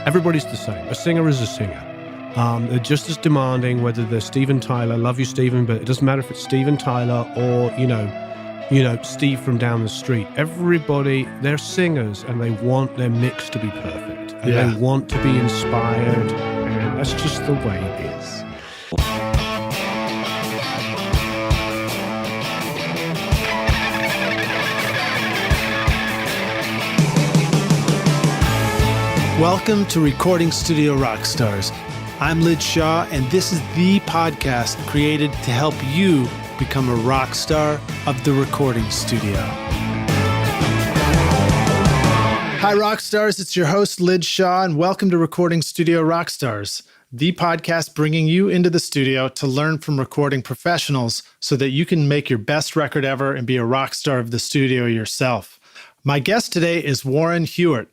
Everybody's the same. A singer is a singer. They're just as demanding, whether they're Steven Tyler, love you, Steven, but it doesn't matter if it's Steven Tyler or, Steve from down the street. Everybody, they're singers, and they want their mix to be perfect. And they want to be inspired, and that's just the way it is. Welcome to Recording Studio Rockstars. I'm Lid Shaw, and this is the podcast created to help you become a rock star of the recording studio. Hi, Rockstars. It's your host, Lid Shaw, and welcome to Recording Studio Rockstars, the podcast bringing you into the studio to learn from recording professionals so that you can make your best record ever and be a rock star of the studio yourself. My guest today is Warren Huart,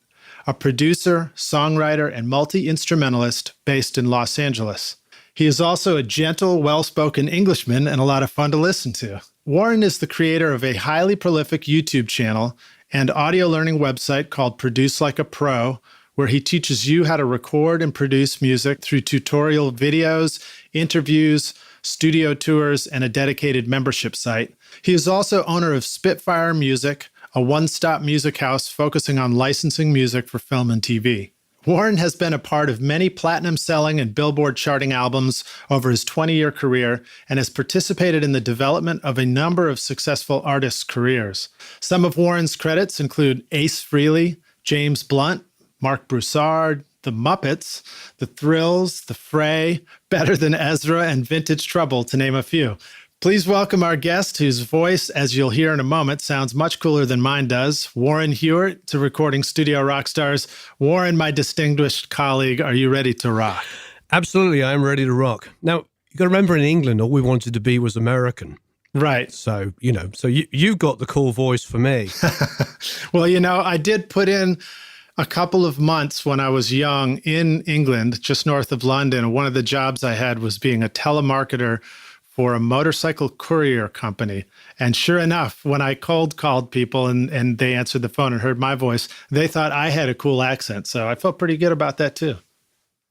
a producer, songwriter, and multi-instrumentalist based in Los Angeles. He is also a gentle, well-spoken Englishman and a lot of fun to listen to. Warren is the creator of a highly prolific YouTube channel and audio learning website called Produce Like a Pro, where he teaches you how to record and produce music through tutorial videos, interviews, studio tours, and a dedicated membership site. He is also owner of Spitfire Music, a one-stop music house focusing on licensing music for film and TV. Warren has been a part of many platinum-selling and Billboard charting albums over his 20-year career and has participated in the development of a number of successful artists' careers. Some of Warren's credits include Ace Frehley, James Blunt, Marc Broussard, the Muppets, the Thrills, the Fray, Better Than Ezra, and Vintage Trouble, to name a few. Please welcome our guest, whose voice, as you'll hear in a moment, sounds much cooler than mine does, Warren Huart, to Recording Studio Rockstars. Warren, my distinguished colleague, are you ready to rock? Absolutely, I'm ready to rock. Now, you got to remember, in England, all we wanted to be was American. Right. So, you got the cool voice for me. Well, I did put in a couple of months when I was young in England, just north of London. One of the jobs I had was being a telemarketer for a motorcycle courier company. And sure enough, when I cold called people and they answered the phone and heard my voice, they thought I had a cool accent. So I felt pretty good about that too.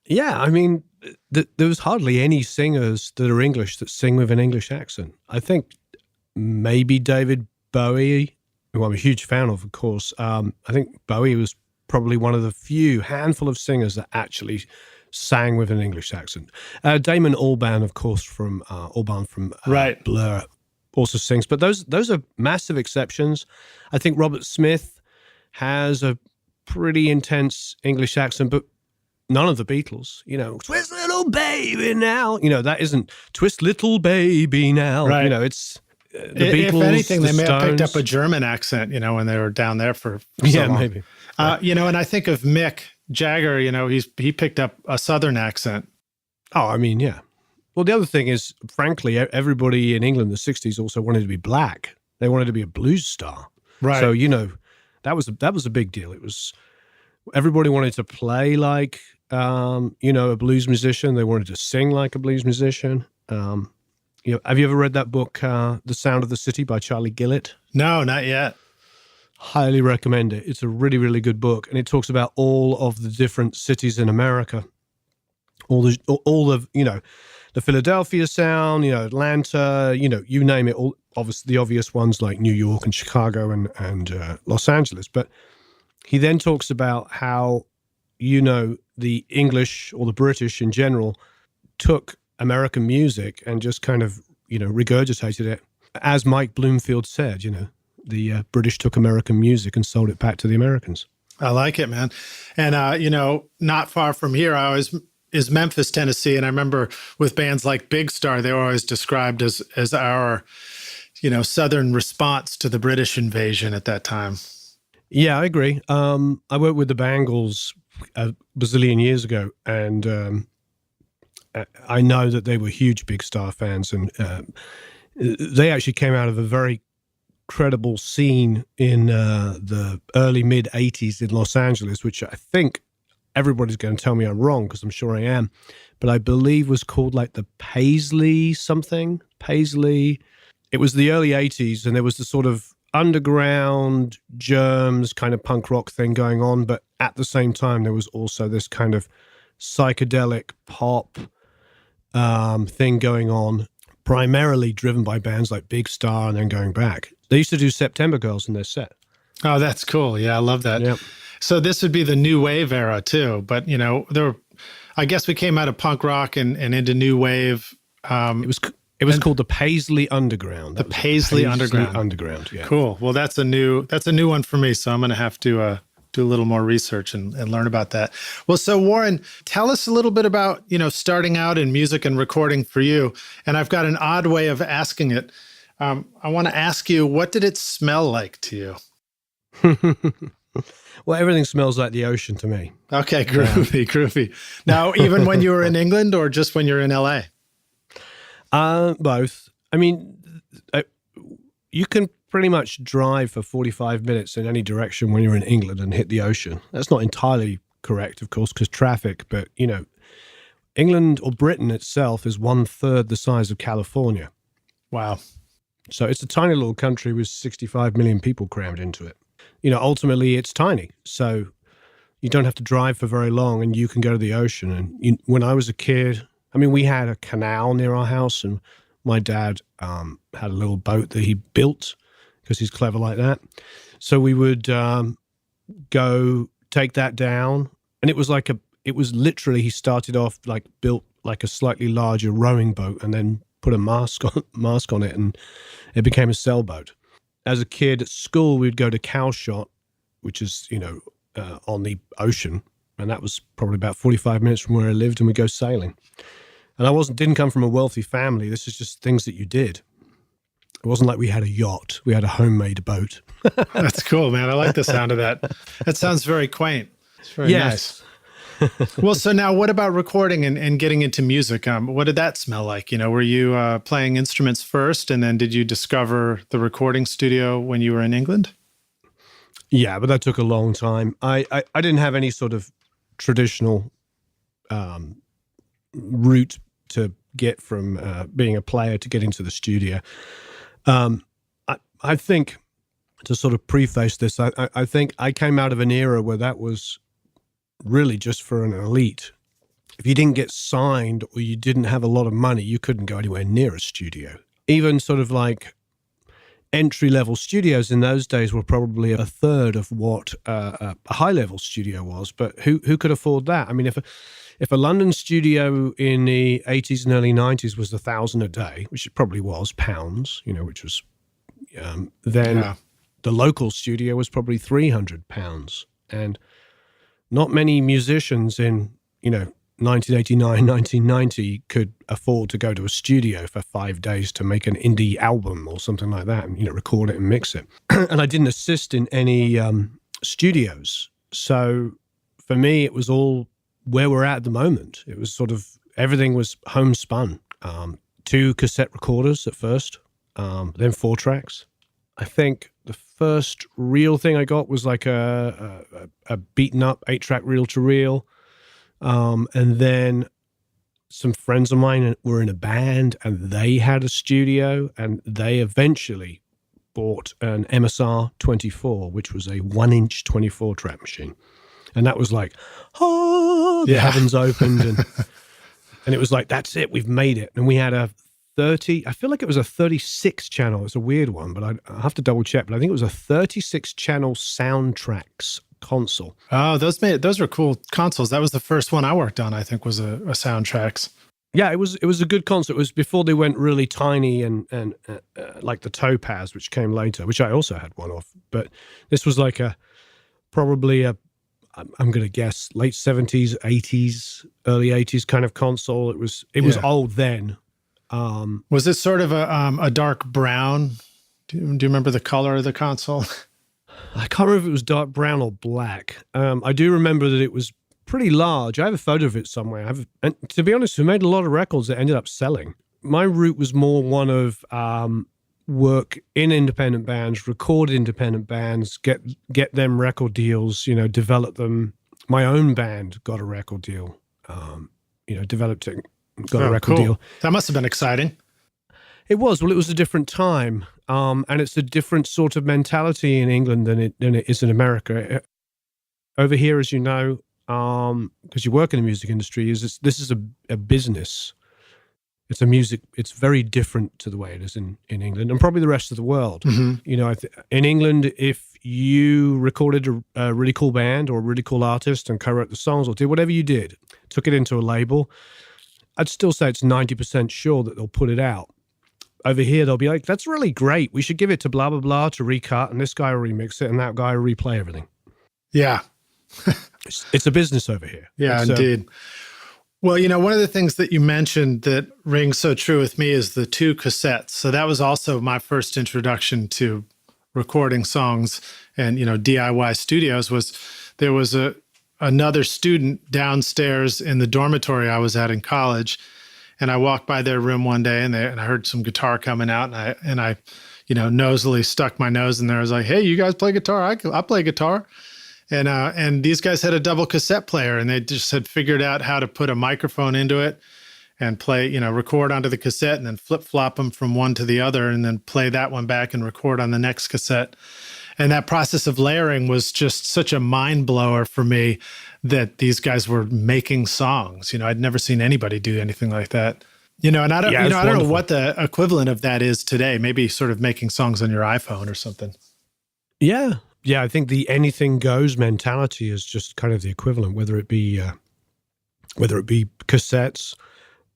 Yeah, I mean, there was hardly any singers that are English that sing with an English accent. I think maybe David Bowie, who I'm a huge fan of course. I think Bowie was probably one of the handful of singers that actually sang with an English accent. Damon Albarn, of course, from right. Blur, also sings. But those are massive exceptions. I think Robert Smith has a pretty intense English accent, but none of the Beatles. Twist little baby now. That isn't twist little baby now. Right. It's the Beatles. If anything, they may Stones. have picked up a German accent. When they were down there for so long. Maybe. And I think of Mick Jagger, he picked up a Southern accent. Oh, I mean, yeah. Well, the other thing is, frankly, everybody in England in the 60s also wanted to be black. They wanted to be a blues star. Right. So, that was a big deal. It was, everybody wanted to play like, a blues musician. They wanted to sing like a blues musician. Have you ever read that book, The Sound of the City by Charlie Gillett? No, not yet. Highly recommend it. It's a really, really good book, and it talks about all of the different cities in America, all the the Philadelphia sound, Atlanta, you name it. All obviously the obvious ones like New York and Chicago and Los Angeles. But he then talks about how the English or the British in general took American music and just kind of regurgitated it, as Mike Bloomfield said. The British took American music and sold it back to the Americans. I like it, man. And, not far from here, is Memphis, Tennessee. And I remember with bands like Big Star, they were always described as our, Southern response to the British invasion at that time. Yeah, I agree. I worked with the Bangles a bazillion years ago, and I know that they were huge Big Star fans. And they actually came out of a very credible scene in the early mid-'80s in Los Angeles, which I think everybody's going to tell me I'm wrong, because I'm sure I am, but I believe was called like the Paisley. It was the early 80s, and there was the sort of underground germs kind of punk rock thing going on, but at the same time there was also this kind of psychedelic pop thing going on, primarily driven by bands like Big Star and then going back. They used to do September Girls in their set. Oh, that's cool. Yeah, I love that. Yep. So this would be the new wave era too, but I guess we came out of punk rock and into new wave. It was called the Paisley Underground. The Paisley Underground. Underground, yeah. Cool. Well, that's a new one for me. So I'm going to have to do a little more research and learn about that. Well, so Warren, tell us a little bit about, starting out in music and recording for you. And I've got an odd way of asking it. I want to ask you, what did it smell like to you? Well, everything smells like the ocean to me. Okay, groovy. Now, even when you were in England or just when you're in LA? Both. I mean, you can pretty much drive for 45 minutes in any direction when you're in England and hit the ocean. That's not entirely correct, of course, because traffic, but, England or Britain itself is 1/3 the size of California. Wow. So it's a tiny little country with 65 million people crammed into it. Ultimately it's tiny. So you don't have to drive for very long and you can go to the ocean. And when I was a kid, we had a canal near our house, and my dad had a little boat that he built because he's clever like that. So we would go take that down, and it was literally, he started off built like a slightly larger rowing boat and then put a mask on it, and it became a sailboat. As a kid at school, we'd go to Cowshot, which is, on the ocean, and that was probably about 45 minutes from where I lived, and we'd go sailing. And I didn't come from a wealthy family. This is just things that you did. It wasn't like we had a yacht. We had a homemade boat. That's cool, man. I like the sound of that. That sounds very quaint. It's very nice. Well, so now what about recording and getting into music? What did that smell like? Were you playing instruments first, and then did you discover the recording studio when you were in England? Yeah, but that took a long time. I didn't have any sort of traditional route to get from being a player to get into the studio. I think, to sort of preface this, I think I came out of an era where that was really just for an elite. If you didn't get signed or you didn't have a lot of money, you couldn't go anywhere near a studio. Even sort of like entry-level studios in those days were probably 1/3 of what a high-level studio was. But who could afford that? If a London studio in the 80s and early 90s was $1,000 a day, which it probably was, pounds, which was, then the local studio was probably £300. And not many musicians in, 1989, 1990 could afford to go to a studio for 5 days to make an indie album or something like that and, record it and mix it. And I didn't assist in any studios. So for me, it was all where we're at the moment. It was sort of, everything was homespun. 2 cassette recorders at first, then 4 tracks. I think the first real thing I got was like a beaten up 8-track reel-to-reel. And then some friends of mine were in a band and they had a studio, and they eventually bought an MSR 24, which was a 1-inch 24-track machine. And that was like, the heavens opened, and it was like, that's it, we've made it. And we had a 30, I feel like it was a 36 channel. It's a weird one, but I have to double check, but I think it was a 36 channel Soundtracks console. Oh, those were cool consoles. That was the first one I worked on, I think, was a Soundtracks. Yeah, it was a good console. It was before they went really tiny and like the Topaz, which came later, which I also had one of. But this was like probably I'm going to guess late 70s, 80s, early 80s kind of console. It was old then. Was it sort of a dark brown? Do you remember the color of the console? I can't remember if it was dark brown or black. I do remember that it was pretty large. I have a photo of it somewhere. And to be honest, we made a lot of records that ended up selling. My route was more one of work in independent bands, record independent bands, get them record deals, develop them. My own band got a record deal, developed it, got a record deal. That must have been exciting. It was. Well, it was a different time. And it's a different sort of mentality in England than it is in America. Over here, as you know, because you work in the music industry, this is a business. It's very different to the way it is in England and probably the rest of the world. Mm-hmm. In England, if you recorded a really cool band or a really cool artist and co-wrote the songs or did whatever you did, took it into a label, I'd still say it's 90% sure that they'll put it out. Over here, they'll be like, that's really great. We should give it to blah, blah, blah to recut, and this guy will remix it, and that guy will replay everything. Yeah. It's a business over here. Yeah, indeed. Well, one of the things that you mentioned that rings so true with me is the 2 cassettes. So that was also my first introduction to recording songs and, DIY studios. There was another student downstairs in the dormitory I was at in college, and I walked by their room one day and I heard some guitar coming out, and I nosily stuck my nose in there. I was like, "Hey, you guys play guitar? I play guitar." And these guys had a double cassette player, and they just had figured out how to put a microphone into it and play, record onto the cassette and then flip-flop them from one to the other and then play that one back and record on the next cassette. And that process of layering was just such a mind blower for me that these guys were making songs. I'd never seen anybody do anything like that. And I don't, I don't know what the equivalent of that is today. Maybe sort of making songs on your iPhone or something. Yeah. Yeah, I think the anything goes mentality is just kind of the equivalent, whether it be cassettes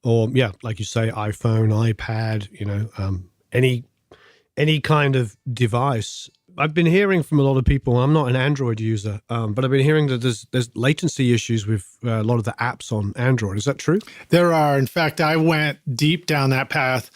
or, like you say, iPhone, iPad, any kind of device. I've been hearing from a lot of people. I'm not an Android user, but I've been hearing that there's latency issues with a lot of the apps on Android. Is that true? There are. In fact, I went deep down that path.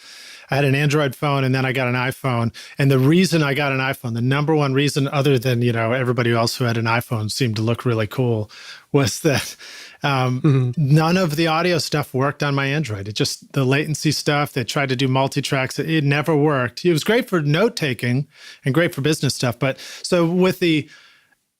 I had an Android phone and then I got an iPhone. And the reason I got an iPhone, the number one reason, other than, everybody else who had an iPhone seemed to look really cool, was that none of the audio stuff worked on my Android. It just, the latency stuff, they tried to do multi-tracks. It never worked. It was great for note-taking and great for business stuff. But so with the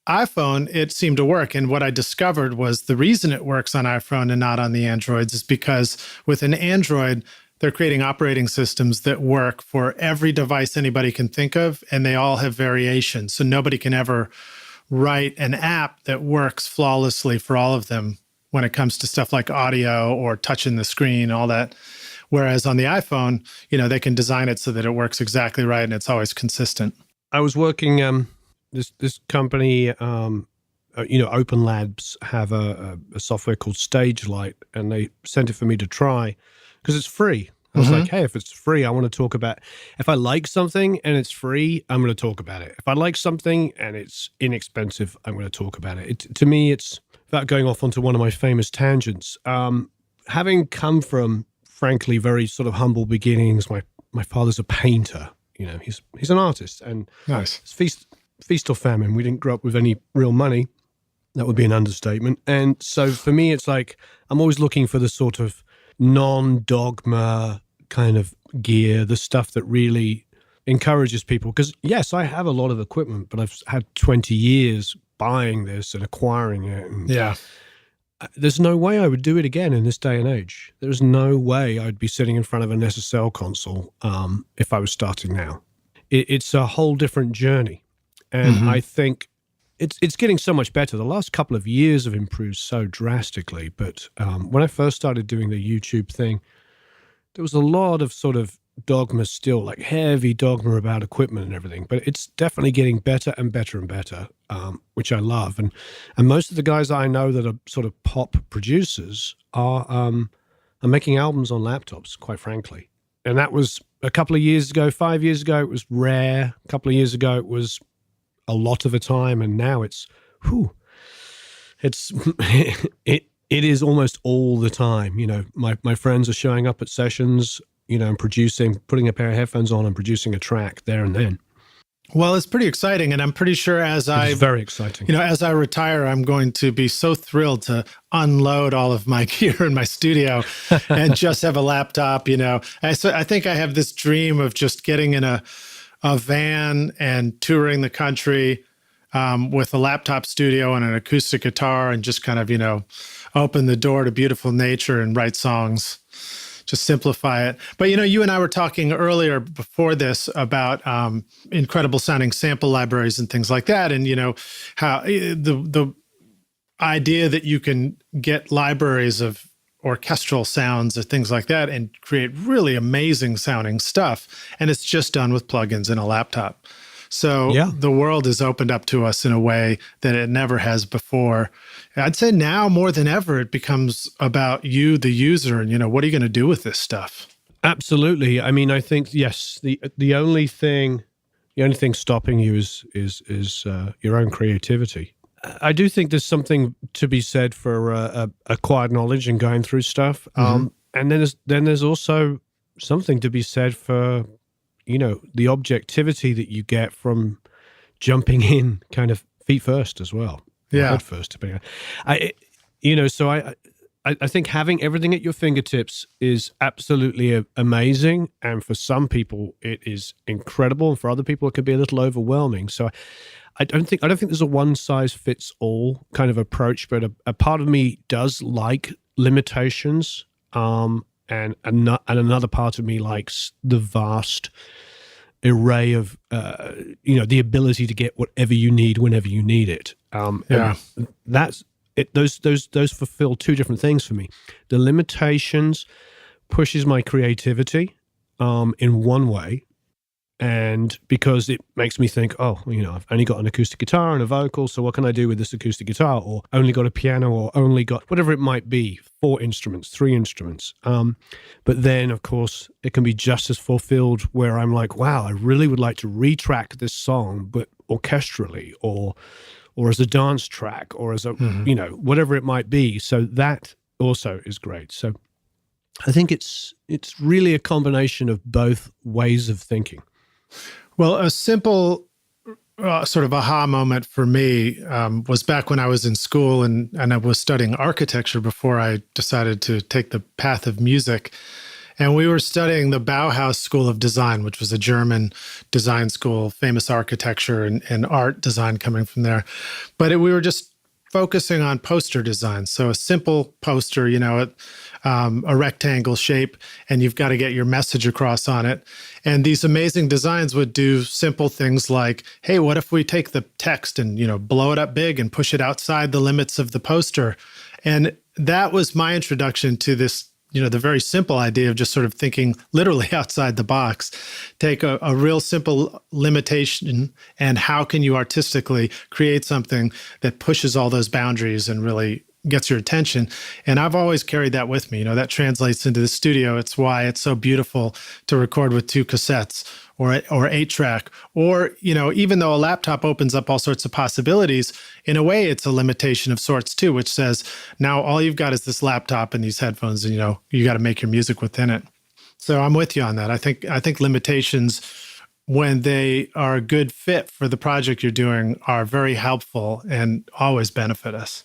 iPhone, it seemed to work. And what I discovered was the reason it works on iPhone and not on the Androids is because with an Android, they're creating operating systems that work for every device anybody can think of, and they all have variations. So nobody can ever write an app that works flawlessly for all of them when it comes to stuff like audio or touching the screen, all that. Whereas on the iPhone, they can design it so that it works exactly right and it's always consistent. I was working, this company, Open Labs have a software called Stage Light, and they sent it for me to try because it's free. I was like, hey, if it's free, I want to talk about, if I like something and it's free, I'm going to talk about it. If I like something and it's inexpensive, I'm going to talk about it. To me, it's, without going off onto one of my famous tangents, having come from, frankly, very sort of humble beginnings, my father's a painter, he's an artist, and nice. It's feast or famine. We didn't grow up with any real money. That would be an understatement. And so for me, it's like, I'm always looking for the sort of non-dogma kind of gear, the stuff that really encourages people. Because yes, I have a lot of equipment, but I've had 20 years buying this and acquiring it. And there's no way I would do it again in this day and age. There's no way I'd be sitting in front of an SSL console if I was starting now. It's a whole different journey. And I think it's getting so much better. The last couple of years have improved so drastically. But when I first started doing the YouTube thing, there was a lot of sort of dogma still, like heavy dogma about equipment and everything. But it's definitely getting better and better and better, which I love. And most of the guys I know that are sort of pop producers are making albums on laptops, quite frankly. And that was a couple of years ago, 5 years ago, it was rare. A couple of years ago, it was a lot of the time, and now it is almost all the time. My friends are showing up at sessions, and putting a pair of headphones on and producing a track there and then. Well, it's pretty exciting, and I'm pretty sure it's very exciting. As I retire, I'm going to be so thrilled to unload all of my gear in my studio and just have a laptop. I think I have this dream of just getting in a van and touring the country with a laptop studio and an acoustic guitar and just kind of, open the door to beautiful nature and write songs. just simplify it. But, you and I were talking earlier before this about incredible sounding sample libraries and things like that. And, how the idea that you can get libraries of orchestral sounds or things like that and create really amazing sounding stuff. And it's just done with plugins in a laptop. So the world is opened up to us in a way that it never has before. I'd say now more than ever, it becomes about you, the user, and, what are you going to do with this stuff? Absolutely. I mean, I think, yes, the only thing stopping you is your own creativity. I do think there's something to be said for acquired knowledge and going through stuff. And then there's also something to be said for, the objectivity that you get from jumping in kind of feet first as well. Yeah. Head first. I think having everything at your fingertips is absolutely amazing. And for some people, it is incredible. And for other people, it can be a little overwhelming. So I don't think there's a one size fits all kind of approach, but a part of me does like limitations, and another part of me likes the vast array of the ability to get whatever you need whenever you need it. That's it. Those fulfill two different things for me. The limitations pushes my creativity in one way. And because it makes me think, I've only got an acoustic guitar and a vocal, so what can I do with this acoustic guitar? Or only got a piano, or only got whatever it might be, 4 instruments, 3 instruments. But then, of course, it can be just as fulfilled where I'm like, wow, I really would like to retrack this song, but orchestrally, or as a dance track, or as a, whatever it might be. So that also is great. So I think it's really a combination of both ways of thinking. Well, a simple sort of aha moment for me was back when I was in school and I was studying architecture before I decided to take the path of music. And we were studying the Bauhaus School of Design, which was a German design school, famous architecture and art design coming from there. But we were just focusing on poster design. So a simple poster, a rectangle shape, and you've got to get your message across on it. And these amazing designs would do simple things like, hey, what if we take the text and, blow it up big and push it outside the limits of the poster? And that was my introduction to this, the very simple idea of just sort of thinking literally outside the box. Take a real simple limitation and how can you artistically create something that pushes all those boundaries and really gets your attention. And I've always carried that with me. That translates into the studio. It's why it's so beautiful to record with 2 cassettes or 8-track, or, even though a laptop opens up all sorts of possibilities, in a way it's a limitation of sorts too, which says now all you've got is this laptop and these headphones, and, you got to make your music within it. So I'm with you on that. I think limitations, when they are a good fit for the project you're doing, are very helpful and always benefit us.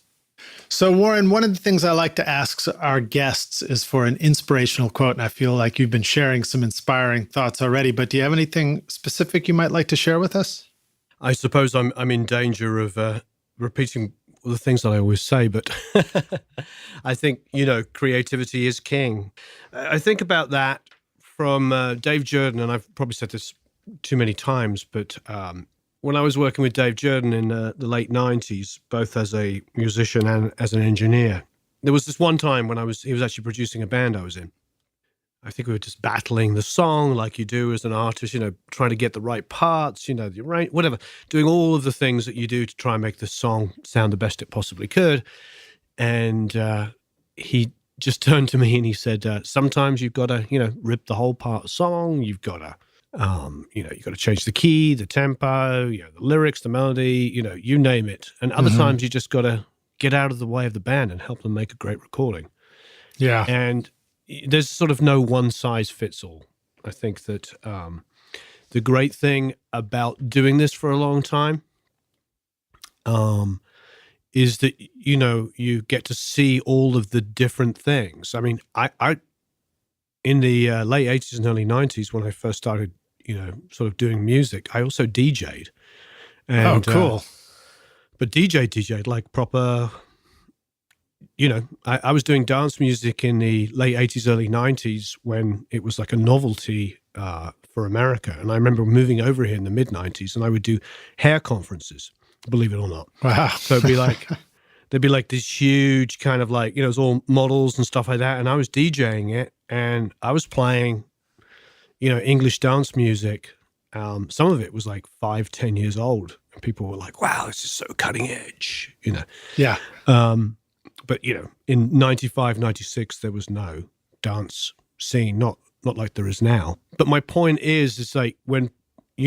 So, Warren, one of the things I like to ask our guests is for an inspirational quote, and I feel like you've been sharing some inspiring thoughts already, but do you have anything specific you might like to share with us? I suppose I'm in danger of repeating the things that I always say, but I think, creativity is king. I think about that from Dave Jordan, and I've probably said this too many times, but when I was working with Dave Jordan in the late 90s, both as a musician and as an engineer, there was this one time when he was actually producing a band I was in. I think we were just battling the song like you do as an artist, trying to get the right parts, the right, whatever, doing all of the things that you do to try and make the song sound the best it possibly could. And he just turned to me and he said, sometimes you've got to, rip the whole part of the song. You've got to, you've got to change the key, the tempo, the lyrics, the melody, you name it. And other times you just got to get out of the way of the band and help them make a great recording. Yeah. And there's sort of no one size fits all. I think that the great thing about doing this for a long time is that, you get to see all of the different things. I mean, I in the late 80s and early 90s, when I first started, sort of doing music, I also DJ'd. And, cool. But DJ'd like proper I was doing dance music in the late 80s, early 90s when it was like a novelty for America. And I remember moving over here in the mid 90s and I would do hair conferences, believe it or not. Wow. So there'd be like this huge kind of like, it was all models and stuff like that. And I was DJing it and I was playing, English dance music. Some of it was like 5-10 years old. And people were like, wow, this is so cutting edge, Yeah. But, in 95, 96, there was no dance scene, not like there is now. But my point is like when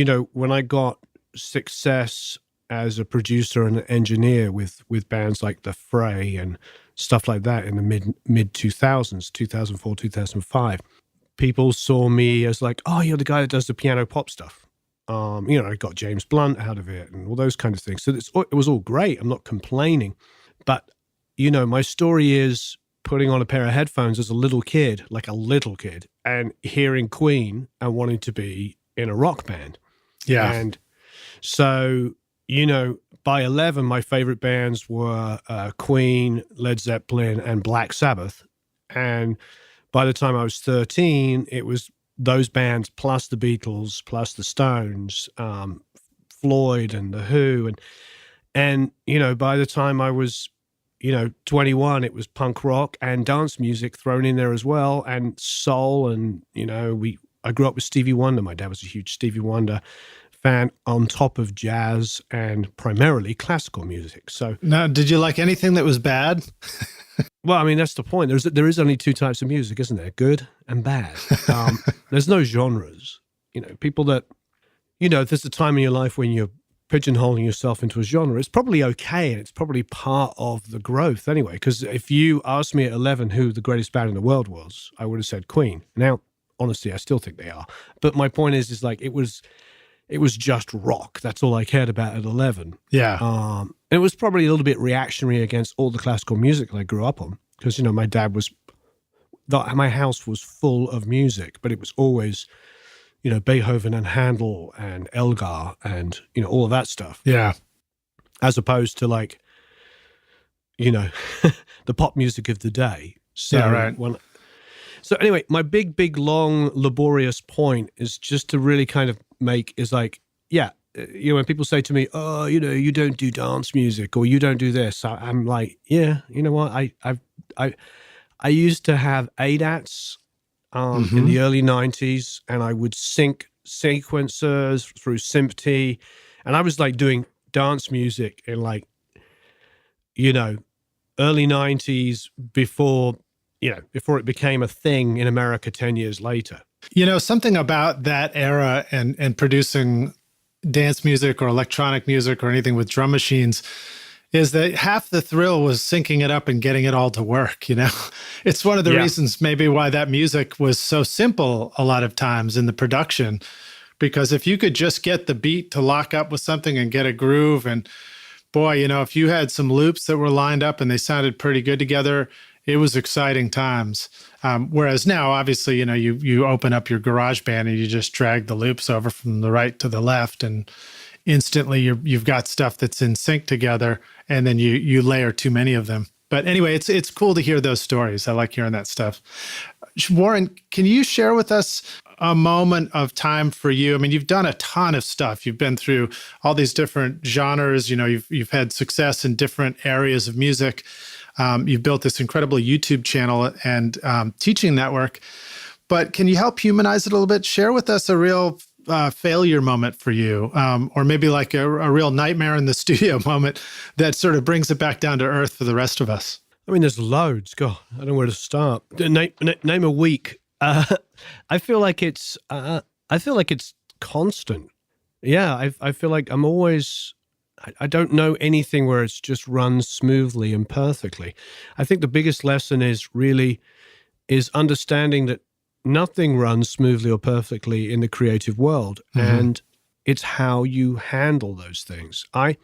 I got success as a producer and an engineer with bands like the Fray and stuff like that in the mid 2000s, 2004, 2005, people saw me as like, oh, you're the guy that does the piano pop stuff. I got James Blunt out of it and all those kind of things. So it was all great. I'm not complaining. But, my story is putting on a pair of headphones as a little kid, and hearing Queen and wanting to be in a rock band. Yeah. And so, by 11, my favorite bands were Queen, Led Zeppelin, and Black Sabbath. And by the time I was 13, it was those bands plus the Beatles, plus the Stones, Floyd and the Who. And by the time I was 21, it was punk rock and dance music thrown in there as well, and soul. And, I grew up with Stevie Wonder. My dad was a huge Stevie Wonder fan, on top of jazz and primarily classical music. So now, did you like anything that was bad? Well, I mean, that's the point. There is only two types of music, isn't there? Good and bad. There's no genres. People that, if there's a time in your life when you're pigeonholing yourself into a genre, it's probably okay, and it's probably part of the growth anyway. Because if you asked me at 11 who the greatest band in the world was, I would have said Queen. Now, honestly, I still think they are. But my point is like it was just rock. That's all I cared about at 11. Yeah. And it was probably a little bit reactionary against all the classical music that I grew up on, because my dad my house was full of music, but it was always Beethoven and Handel and Elgar and, all of that stuff. Yeah. As opposed to like, the pop music of the day. So, yeah, right. So anyway, my big, long, laborious point is just to really kind of when people say to me, oh, you don't do dance music or you don't do this, I'm like, yeah, you know what? I used to have ADATs in the early 90s, and I would sync sequencers through SMPTE, and I was like doing dance music in early 90s before it became a thing in America 10 years later. Something about that era and producing dance music or electronic music or anything with drum machines is that half the thrill was syncing it up and getting it all to work. It's one of the reasons maybe why that music was so simple a lot of times in the production, because if you could just get the beat to lock up with something and get a groove, and boy, if you had some loops that were lined up and they sounded pretty good together, it was exciting times. Whereas now, obviously, you open up your GarageBand and you just drag the loops over from the right to the left, and instantly you've got stuff that's in sync together, and then you layer too many of them. But anyway, it's cool to hear those stories. I like hearing that stuff. Warren, can you share with us a moment of time for you? I mean, you've done a ton of stuff. You've been through all these different genres. You've had success in different areas of music. You've built this incredible YouTube channel and teaching network. But can you help humanize it a little bit? Share with us a real failure moment for you, or maybe like a real nightmare in the studio moment that sort of brings it back down to earth for the rest of us. I mean, there's loads. God, I don't know where to start. Name a week. I feel like it's constant. Yeah, I feel like I'm always. I don't know anything where it's just runs smoothly and perfectly. I think the biggest lesson is understanding that nothing runs smoothly or perfectly in the creative world, and it's how you handle those things. I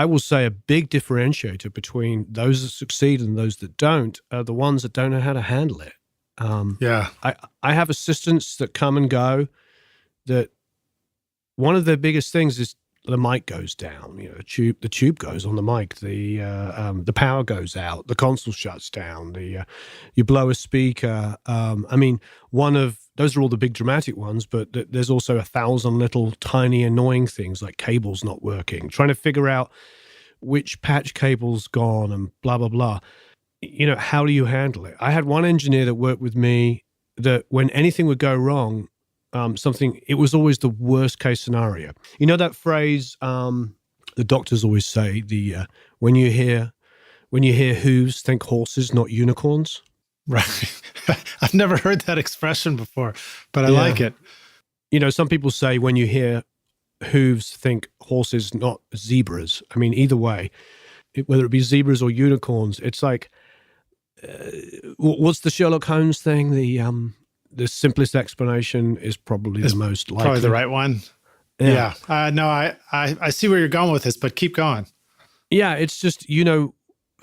will say a big differentiator between those that succeed and those that don't are the ones that don't know how to handle it. I have assistants that come and go, that one of their biggest things is the mic goes down, the tube goes on the mic, the power goes out, the console shuts down, you blow a speaker. Those are all the big dramatic ones, but there's also 1,000 little tiny annoying things like cables not working, trying to figure out which patch cable's gone and blah, blah, blah. How do you handle it? I had one engineer that worked with me that when anything would go wrong, it was always the worst case scenario. You know that phrase the doctors always say, when you hear hooves, think horses, not unicorns? Right. I've never heard that expression before, but I like it. Some people say when you hear hooves, think horses, not zebras. I mean, either way, whether it be zebras or unicorns, it's like, what's the Sherlock Holmes thing? The simplest explanation is probably the most likely. Probably the right one. Yeah. No, I see where you're going with this, but keep going. Yeah, it's just,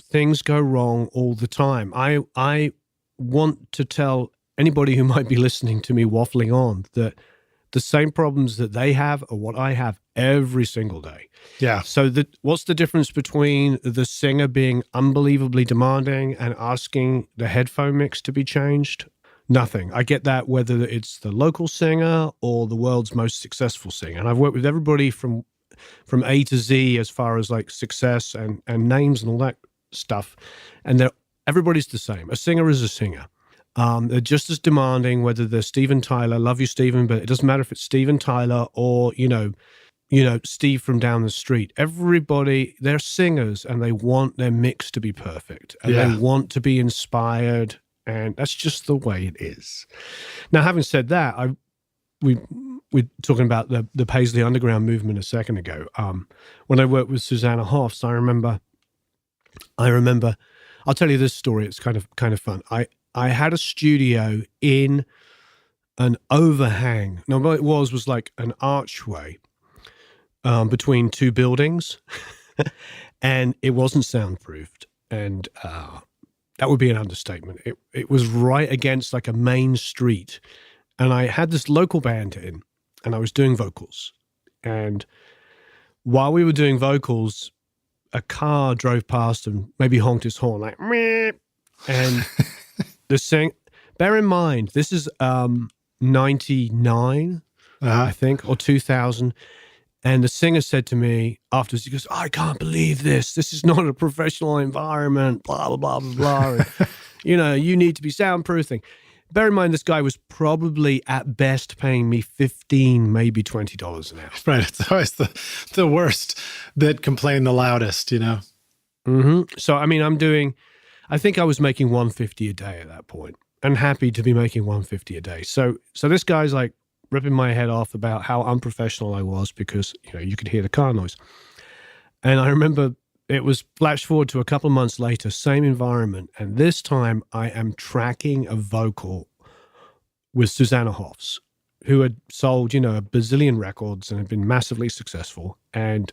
things go wrong all the time. I want to tell anybody who might be listening to me waffling on that the same problems that they have are what I have every single day. Yeah. So what's the difference between the singer being unbelievably demanding and asking the headphone mix to be changed? Nothing. I get that whether it's the local singer or the world's most successful singer. And I've worked with everybody from A to Z as far as like success and names and all that stuff. And everybody's the same. A singer is a singer. They're just as demanding, whether they're Steven Tyler, love you, Steven, but it doesn't matter if it's Steven Tyler or, Steve from down the street. Everybody, they're singers and they want their mix to be perfect and they want to be inspired. And that's just the way it is. Now, having said that, we're talking about the Paisley Underground movement a second ago. When I worked with Susanna Hoffs, I remember, I'll tell you this story. It's kind of fun. I had a studio in an overhang. No, what it was like an archway between two buildings, and it wasn't soundproofed. And that would be an understatement. It was right against like a main street, and I had this local band in, and I was doing vocals. And while we were doing vocals, a car drove past and maybe honked his horn like, meep. And bear in mind, this is 99, I think, or 2000. And the singer said to me afterwards, he goes, I can't believe this. This is not a professional environment, blah, blah, blah, blah, blah. And, you need to be soundproofing. Bear in mind, this guy was probably at best paying me $15, maybe $20 an hour. Right. It's always the worst that complain the loudest, Mm-hmm. So, I think I was making $150 a day at that point, and happy to be making $150 a day. So this guy's like ripping my head off about how unprofessional I was because, you could hear the car noise. And I remember it was flash forward to a couple of months later, same environment. And this time I am tracking a vocal with Susanna Hoffs, who had sold, a bazillion records and had been massively successful. And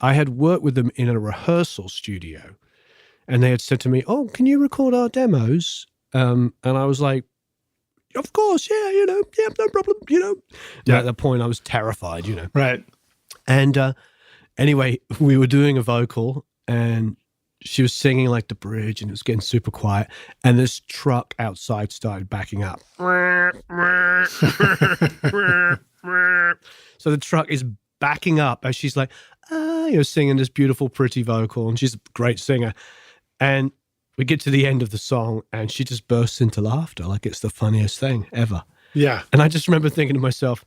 I had worked with them in a rehearsal studio, and they had said to me, oh, can you record our demos? And I was like, of course, yeah, no problem, Yeah. At that point, I was terrified, Right. And anyway, we were doing a vocal, and she was singing like the bridge, and it was getting super quiet, and this truck outside started backing up. So the truck is backing up as she's like, singing this beautiful, pretty vocal, and she's a great singer. And we get to the end of the song, and she just bursts into laughter like it's the funniest thing ever. Yeah. And I just remember thinking to myself,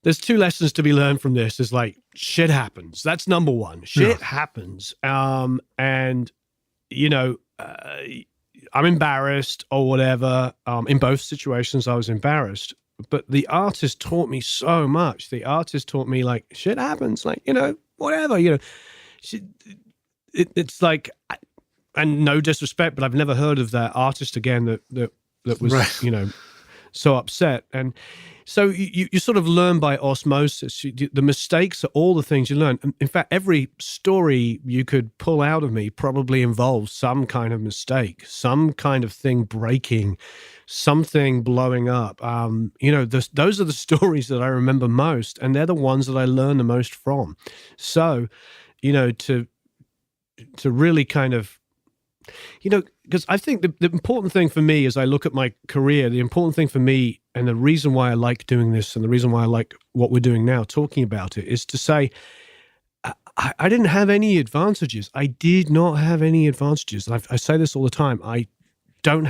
there's two lessons to be learned from this. Is like, shit happens. That's number one. Shit happens. And, I'm embarrassed or whatever. In both situations, I was embarrassed. But the artist taught me so much. The artist taught me, like, shit happens. Like, whatever, it's like, and no disrespect, but I've never heard of that artist again that was, right. so upset. And so you sort of learn by osmosis. The mistakes are all the things you learn. In fact, every story you could pull out of me probably involves some kind of mistake, some kind of thing breaking, something blowing up. Those are the stories that I remember most, and they're the ones that I learn the most from. So, to really kind of, because I think the important thing for me as I look at my career, the important thing for me, and the reason why I like doing this and the reason why I like what we're doing now, talking about it, is to say, I didn't have any advantages. I did not have any advantages. I say this all the time. I didn't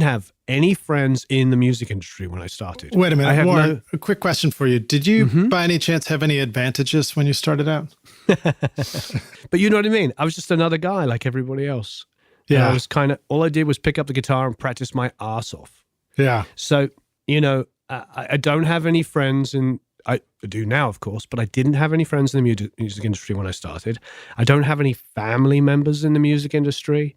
have any friends in the music industry when I started. Wait a minute, Warren, a quick question for you. Did you, by any chance, have any advantages when you started out? But you know what I mean? I was just another guy like everybody else. Yeah. I was all I did was pick up the guitar and practice my ass off. Yeah. So, I don't have any friends I do now, of course, but I didn't have any friends in the music industry when I started. I don't have any family members in the music industry.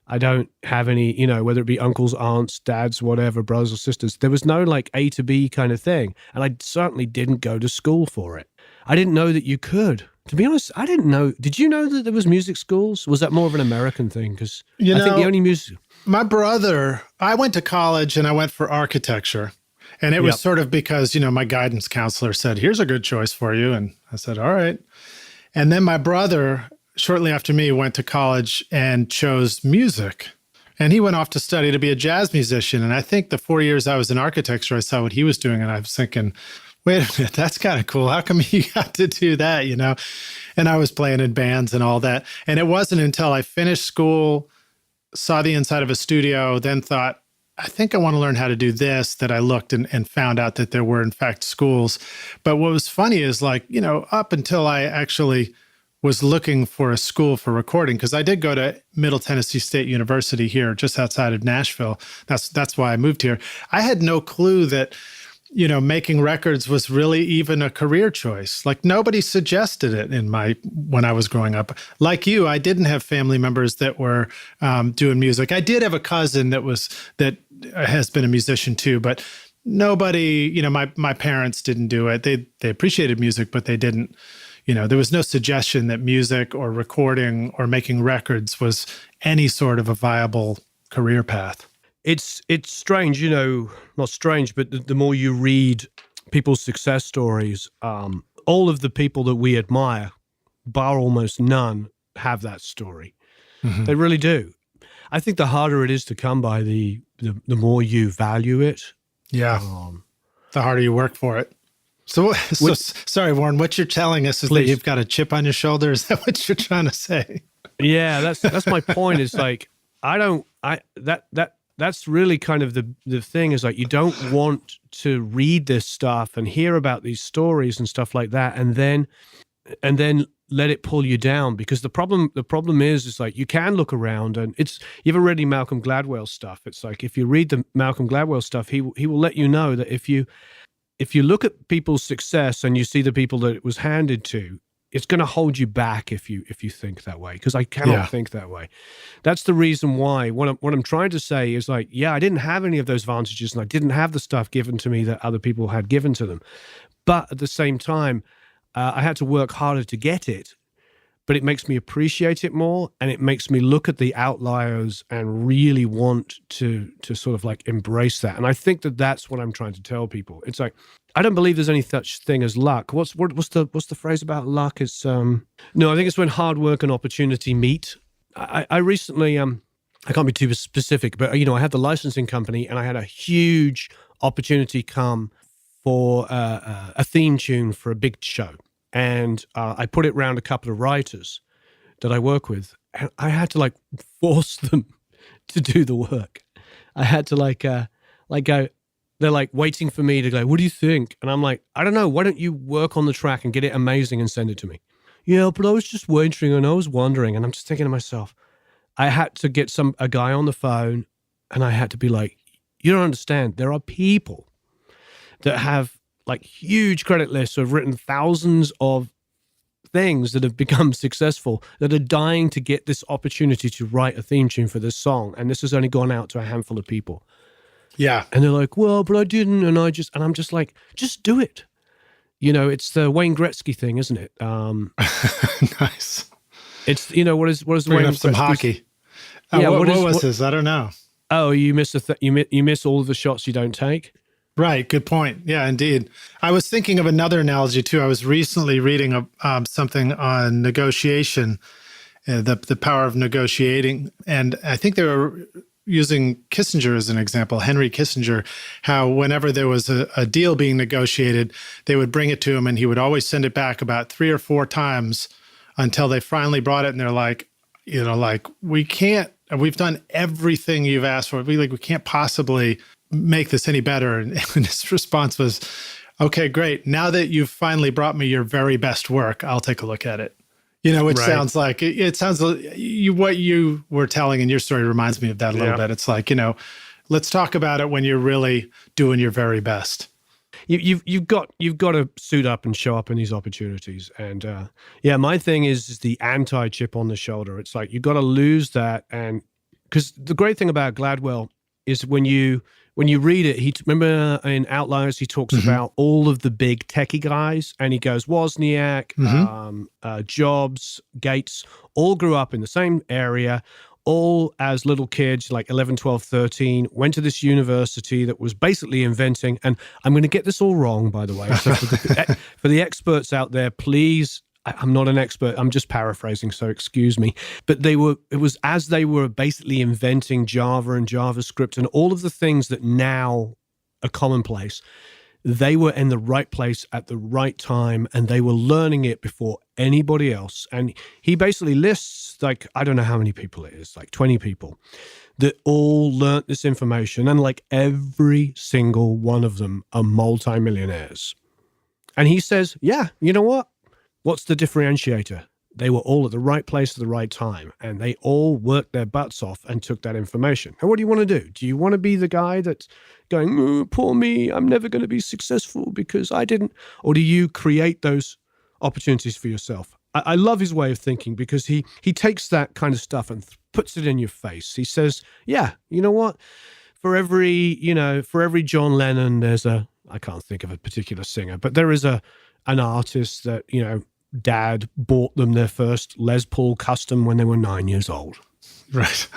I don't have any, whether it be uncles, aunts, dads, whatever, brothers or sisters. There was no like A to B kind of thing. And I certainly didn't go to school for it. I didn't know that you could. To be honest, I didn't know. Did you know that there was music schools? Was that more of an American thing? Because I think the only music... My brother, I went to college and I went for architecture. And it was sort of because, my guidance counselor said, here's a good choice for you. And I said, all right. And then my brother, shortly after me, went to college and chose music. And he went off to study to be a jazz musician. And I think the 4 years I was in architecture, I saw what he was doing. And I was thinking, wait a minute, that's kind of cool. How come you got to do that, And I was playing in bands and all that. And it wasn't until I finished school, saw the inside of a studio, then thought, I think I want to learn how to do this, that I looked and found out that there were, in fact, schools. But what was funny is up until I actually was looking for a school for recording, because I did go to Middle Tennessee State University here, just outside of Nashville. That's why I moved here. I had no clue that, making records was really even a career choice. Like nobody suggested it when I was growing up. Like you, I didn't have family members that were doing music. I did have a cousin that has been a musician too, but nobody, my parents didn't do it. They appreciated music, but they didn't, there was no suggestion that music or recording or making records was any sort of a viable career path. It's strange, not strange, but the more you read people's success stories, all of the people that we admire, bar almost none, have that story. Mm-hmm. They really do. I think the harder it is to come by, the more you value it. Yeah. The harder you work for it. So sorry, Warren, what you're telling us is that you've got a chip on your shoulder. Is that what you're trying to say? Yeah, that's my point. Is like, that's really kind of the thing, is like, you don't want to read this stuff and hear about these stories and stuff like that, and then let it pull you down. Because the problem is like, you can look around and you ever read any Malcolm Gladwell stuff? It's like, if you read the Malcolm Gladwell stuff, he will let you know that if you look at people's success and you see the people that it was handed to, it's going to hold you back if you think that way, because I cannot think that way. That's the reason why what I'm trying to say is like, I didn't have any of those advantages, and I didn't have the stuff given to me that other people had given to them. But at the same time, I had to work harder to get it. But it makes me appreciate it more, and it makes me look at the outliers and really want to sort of like embrace that. And I think that that's what I'm trying to tell people. It's like, I don't believe there's any such thing as luck. What's the phrase about luck? It's no, I think it's when hard work and opportunity meet. I recently I can't be too specific, but I had the licensing company, and I had a huge opportunity come for a theme tune for a big show. And I put it around a couple of writers that I work with, and I had to like force them to do the work. I had to go, they're like waiting for me to go, what do you think? And I'm like, I don't know. Why don't you work on the track and get it amazing and send it to me? Yeah, but I was just waiting and I was wondering. And I'm just thinking to myself, I had to get a guy on the phone, and I had to be like, you don't understand. There are people that have like huge credit lists, who have written thousands of things that have become successful, that are dying to get this opportunity to write a theme tune for this song. And this has only gone out to a handful of people. Yeah. And they're like, well, but I didn't. And I'm just like, just do it. It's the Wayne Gretzky thing, isn't it? Nice. It's, what is the Bringing Wayne up some Gretzky? hockey. Yeah. What was this? I don't know. Oh, you miss you miss all of the shots you don't take. Right. Good point. Yeah, indeed. I was thinking of another analogy too. I was recently reading something on negotiation, the power of negotiating. And I think they were using Kissinger as an example, Henry Kissinger, how whenever there was a deal being negotiated, they would bring it to him and he would always send it back about 3 or 4 times until they finally brought it. And they're like, we can't, we've done everything you've asked for. We can't possibly make this any better. And his response was, okay, great. Now that you've finally brought me your very best work, I'll take a look at it. Which Right. sounds like, it sounds like what you were telling in your story reminds me of that a little bit. It's like, let's talk about it when you're really doing your very best. You've got to suit up and show up in these opportunities. And my thing is the anti-chip on the shoulder. It's like, you've got to lose that. And because the great thing about Gladwell is when you read it, remember in Outliers, he talks about all of the big techie guys, and he goes, Wozniak, Jobs, Gates, all grew up in the same area, all as little kids, like 11, 12, 13, went to this university that was basically inventing, and I'm going to get this all wrong, by the way. So for the experts out there, please, I'm not an expert, I'm just paraphrasing, so excuse me. But it was as they were basically inventing Java and JavaScript and all of the things that now are commonplace, they were in the right place at the right time, and they were learning it before anybody else. And he basically lists, like, I don't know how many people it is, like 20 people, that all learned this information, and like every single one of them are multimillionaires. And he says, yeah, you know what? What's the differentiator? They were all at the right place at the right time, and they all worked their butts off and took that information. And what do you want to do? Do you want to be the guy that's going, oh, poor me, I'm never going to be successful because I didn't? Or do you create those opportunities for yourself? I love his way of thinking, because he takes that kind of stuff and puts it in your face. He says, yeah, you know what? For every John Lennon, I can't think of a particular singer, but there is an artist that, Dad bought them their first Les Paul Custom when they were 9 years old. Right.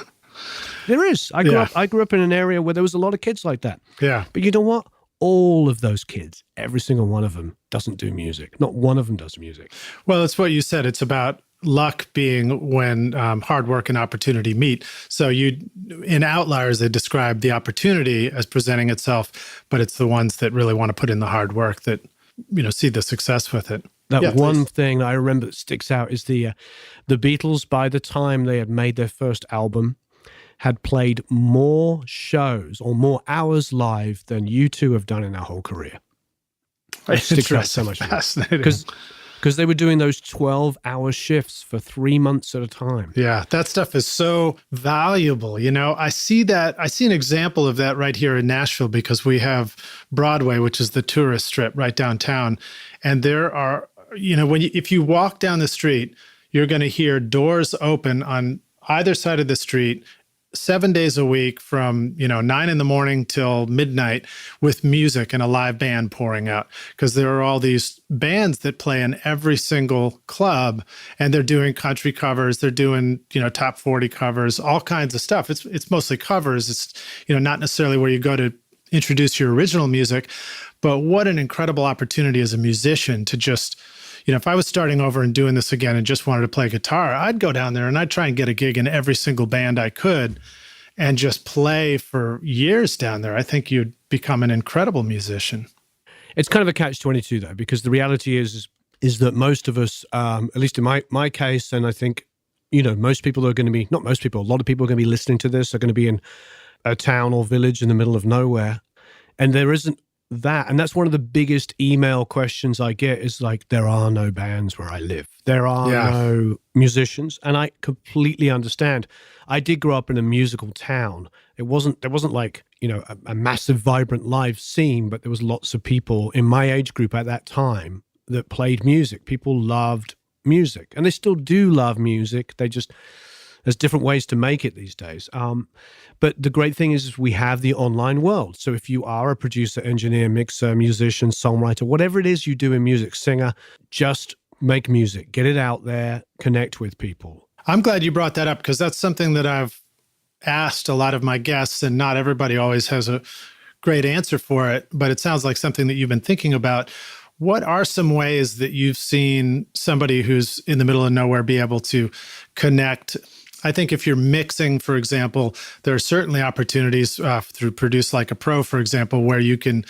There is. I grew up in an area where there was a lot of kids like that. Yeah. But you know what? All of those kids, every single one of them doesn't do music. Not one of them does music. Well, it's what you said. It's about luck being when hard work and opportunity meet. So in Outliers, they describe the opportunity as presenting itself, but it's the ones that really want to put in the hard work that, see the success with it. One thing that I remember that sticks out is the Beatles, by the time they had made their first album, had played more shows or more hours live than you two have done in their whole career. It sticks out so much. Fascinating. Because they were doing those 12-hour shifts for 3 months at a time. Yeah, that stuff is so valuable. I see an example of that right here in Nashville, because we have Broadway, which is the tourist strip right downtown. And there are, if you walk down the street, you're going to hear doors open on either side of the street 7 days a week from 9 in the morning till midnight, with music and a live band pouring out, because there are all these bands that play in every single club, and they're doing country covers, they're doing top 40 covers, all kinds of stuff. It's mostly covers. It's not necessarily where you go to introduce your original music, but what an incredible opportunity as a musician to just, if I was starting over and doing this again and just wanted to play guitar, I'd go down there and I'd try and get a gig in every single band I could and just play for years down there. I think you'd become an incredible musician. It's kind of a catch-22 though, because the reality is that most of us, at least in my case, and I think, most people are going to be, not most people, a lot of people are going to be listening to this, are going to be in a town or village in the middle of nowhere. And there isn't that. And that's one of the biggest email questions I get is like, there are no bands where I live. There are no musicians. And I completely understand. I did grow up in a musical town. There wasn't like, a massive, vibrant live scene, but there was lots of people in my age group at that time that played music. People loved music, and they still do love music. They There's different ways to make it these days. But the great thing is we have the online world. So if you are a producer, engineer, mixer, musician, songwriter, whatever it is you do in music, singer, just make music, get it out there, connect with people. I'm glad you brought that up because that's something that I've asked a lot of my guests, and not everybody always has a great answer for it, but it sounds like something that you've been thinking about. What are some ways that you've seen somebody who's in the middle of nowhere be able to connect? I think if you're mixing, for example, there are certainly opportunities through Produce Like a Pro, for example, where you can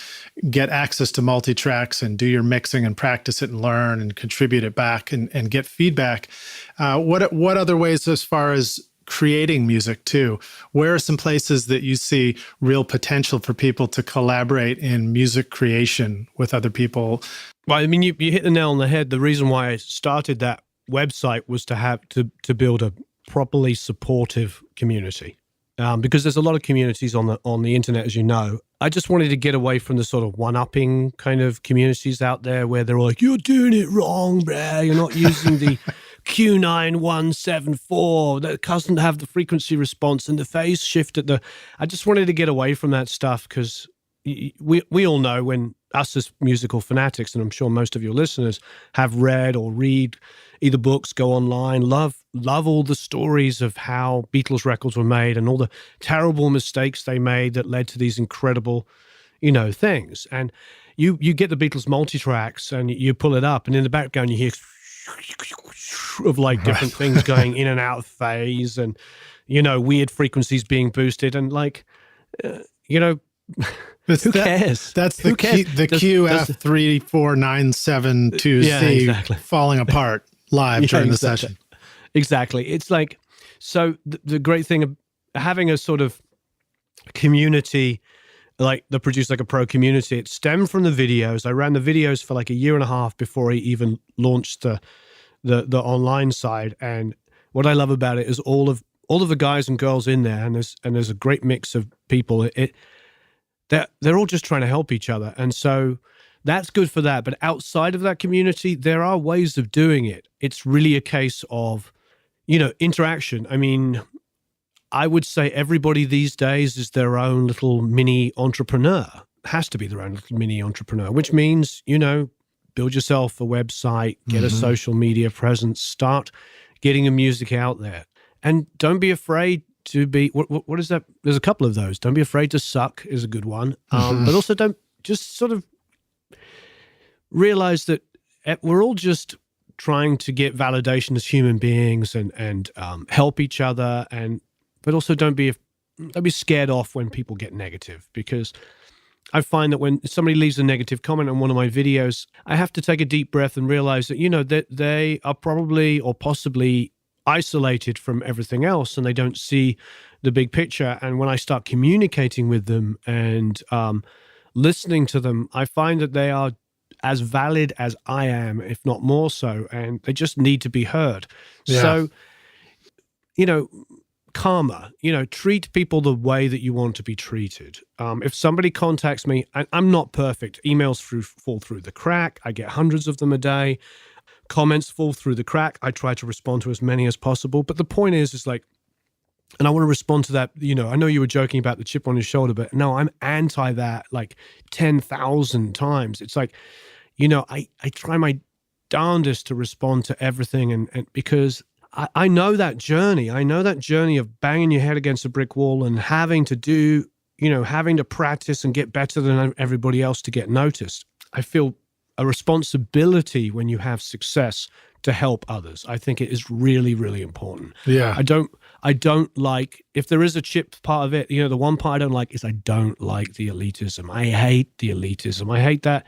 get access to multi-tracks and do your mixing and practice it and learn and contribute it back and get feedback. What other ways as far as creating music too? Where are some places that you see real potential for people to collaborate in music creation with other people? Well, I mean, you hit the nail on the head. The reason why I started that website was to have to build a properly supportive community, because there's a lot of communities on the internet, as you know. I just wanted to get away from the sort of one-upping kind of communities out there where they're like, "You're doing it wrong, bruh. You're not using the Q9174 that doesn't have the frequency response and the phase shift at the." I just wanted to get away from that stuff because we all know, when us as musical fanatics, and I'm sure most of your listeners have read or read either books, go online, love all the stories of how Beatles records were made and all the terrible mistakes they made that led to these incredible, things. And you get the Beatles multi-tracks and you pull it up, and in the background you hear of like different things going in and out of phase, and weird frequencies being boosted, and like who cares? That's the QF34972C exactly. falling apart live during the session. Exactly. It's like, so the great thing of having a sort of community like the Produce Like a Pro community, it stemmed from the videos. I ran the videos for like a year and a half before I even launched the online side. And what I love about it is all of the guys and girls in there, and there's a great mix of people. They're all just trying to help each other. And so that's good for that. But outside of that community, there are ways of doing it. It's really a case of, interaction. I mean, I would say everybody these days is their own little mini entrepreneur. Has to be their own little mini entrepreneur, which means, build yourself a website, get a social media presence, start getting your music out there. And don't be afraid to be, what is that? There's a couple of those. Don't be afraid to suck is a good one. But also don't just sort of realize that we're all just trying to get validation as human beings and help each other. But also don't be scared off when people get negative, because I find that when somebody leaves a negative comment on one of my videos, I have to take a deep breath and realize that, that they are probably or possibly isolated from everything else and they don't see the big picture. And when I start communicating with them and listening to them, I find that they are as valid as I am, if not more so, and they just need to be heard. Yeah. So, karma, treat people the way that you want to be treated. If somebody contacts me, I'm not perfect. Emails fall through the crack. I get hundreds of them a day. Comments fall through the crack. I try to respond to as many as possible. But the point is like, and I want to respond to that, I know you were joking about the chip on your shoulder, but no, I'm anti that like 10,000 times. It's like, I try my darndest to respond to everything. And because I know that journey. I know that journey of banging your head against a brick wall and having to do, having to practice and get better than everybody else to get noticed. I feel a responsibility when you have success to help others. I think it is really, really important. Yeah. I don't like, if there is a chip part of it, the one part I don't like is I don't like the elitism. I hate the elitism. I hate that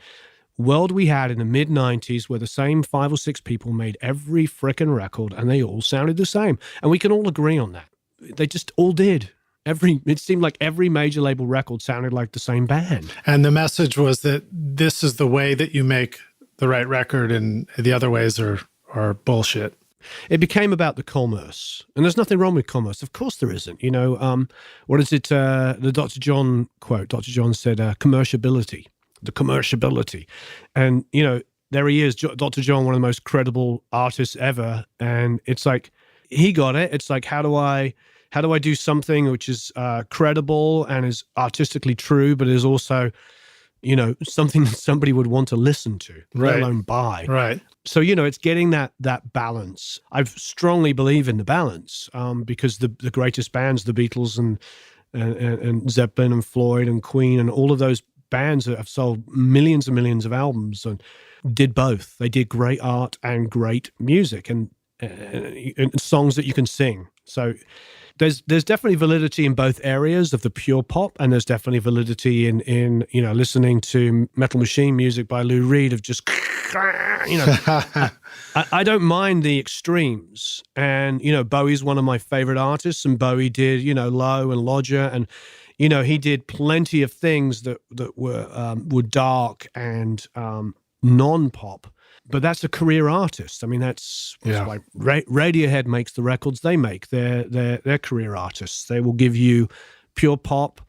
world we had in the mid-90s where the same 5 or 6 people made every frickin' record and they all sounded the same. And we can all agree on that. They just all did. It seemed like every major label record sounded like the same band. And the message was that this is the way that you make the right record and the other ways are bullshit. It became about the commerce. And there's nothing wrong with commerce. Of course there isn't. What is it? The Dr. John quote. Dr. John said, commerciability. The commerciability. And, there he is, Dr. John, one of the most credible artists ever. And it's like, he got it. It's like, how do I do something which is credible and is artistically true, but is also, something that somebody would want to listen to, let alone buy. Right. So, it's getting that balance. I strongly believe in the balance because the greatest bands, the Beatles and Zeppelin and Floyd and Queen and all of those bands that have sold millions and millions of albums and did both. They did great art and great music and songs that you can sing. So there's definitely validity in both areas of the pure pop, and there's definitely validity in listening to Metal Machine music by Lou Reed of just I don't mind the extremes. And Bowie's one of my favorite artists, and Bowie did Low and Lodger, and he did plenty of things that were dark and non-pop. But that's a career artist. I mean, that's why Radiohead makes the records they make. They're career artists. They will give you pure pop,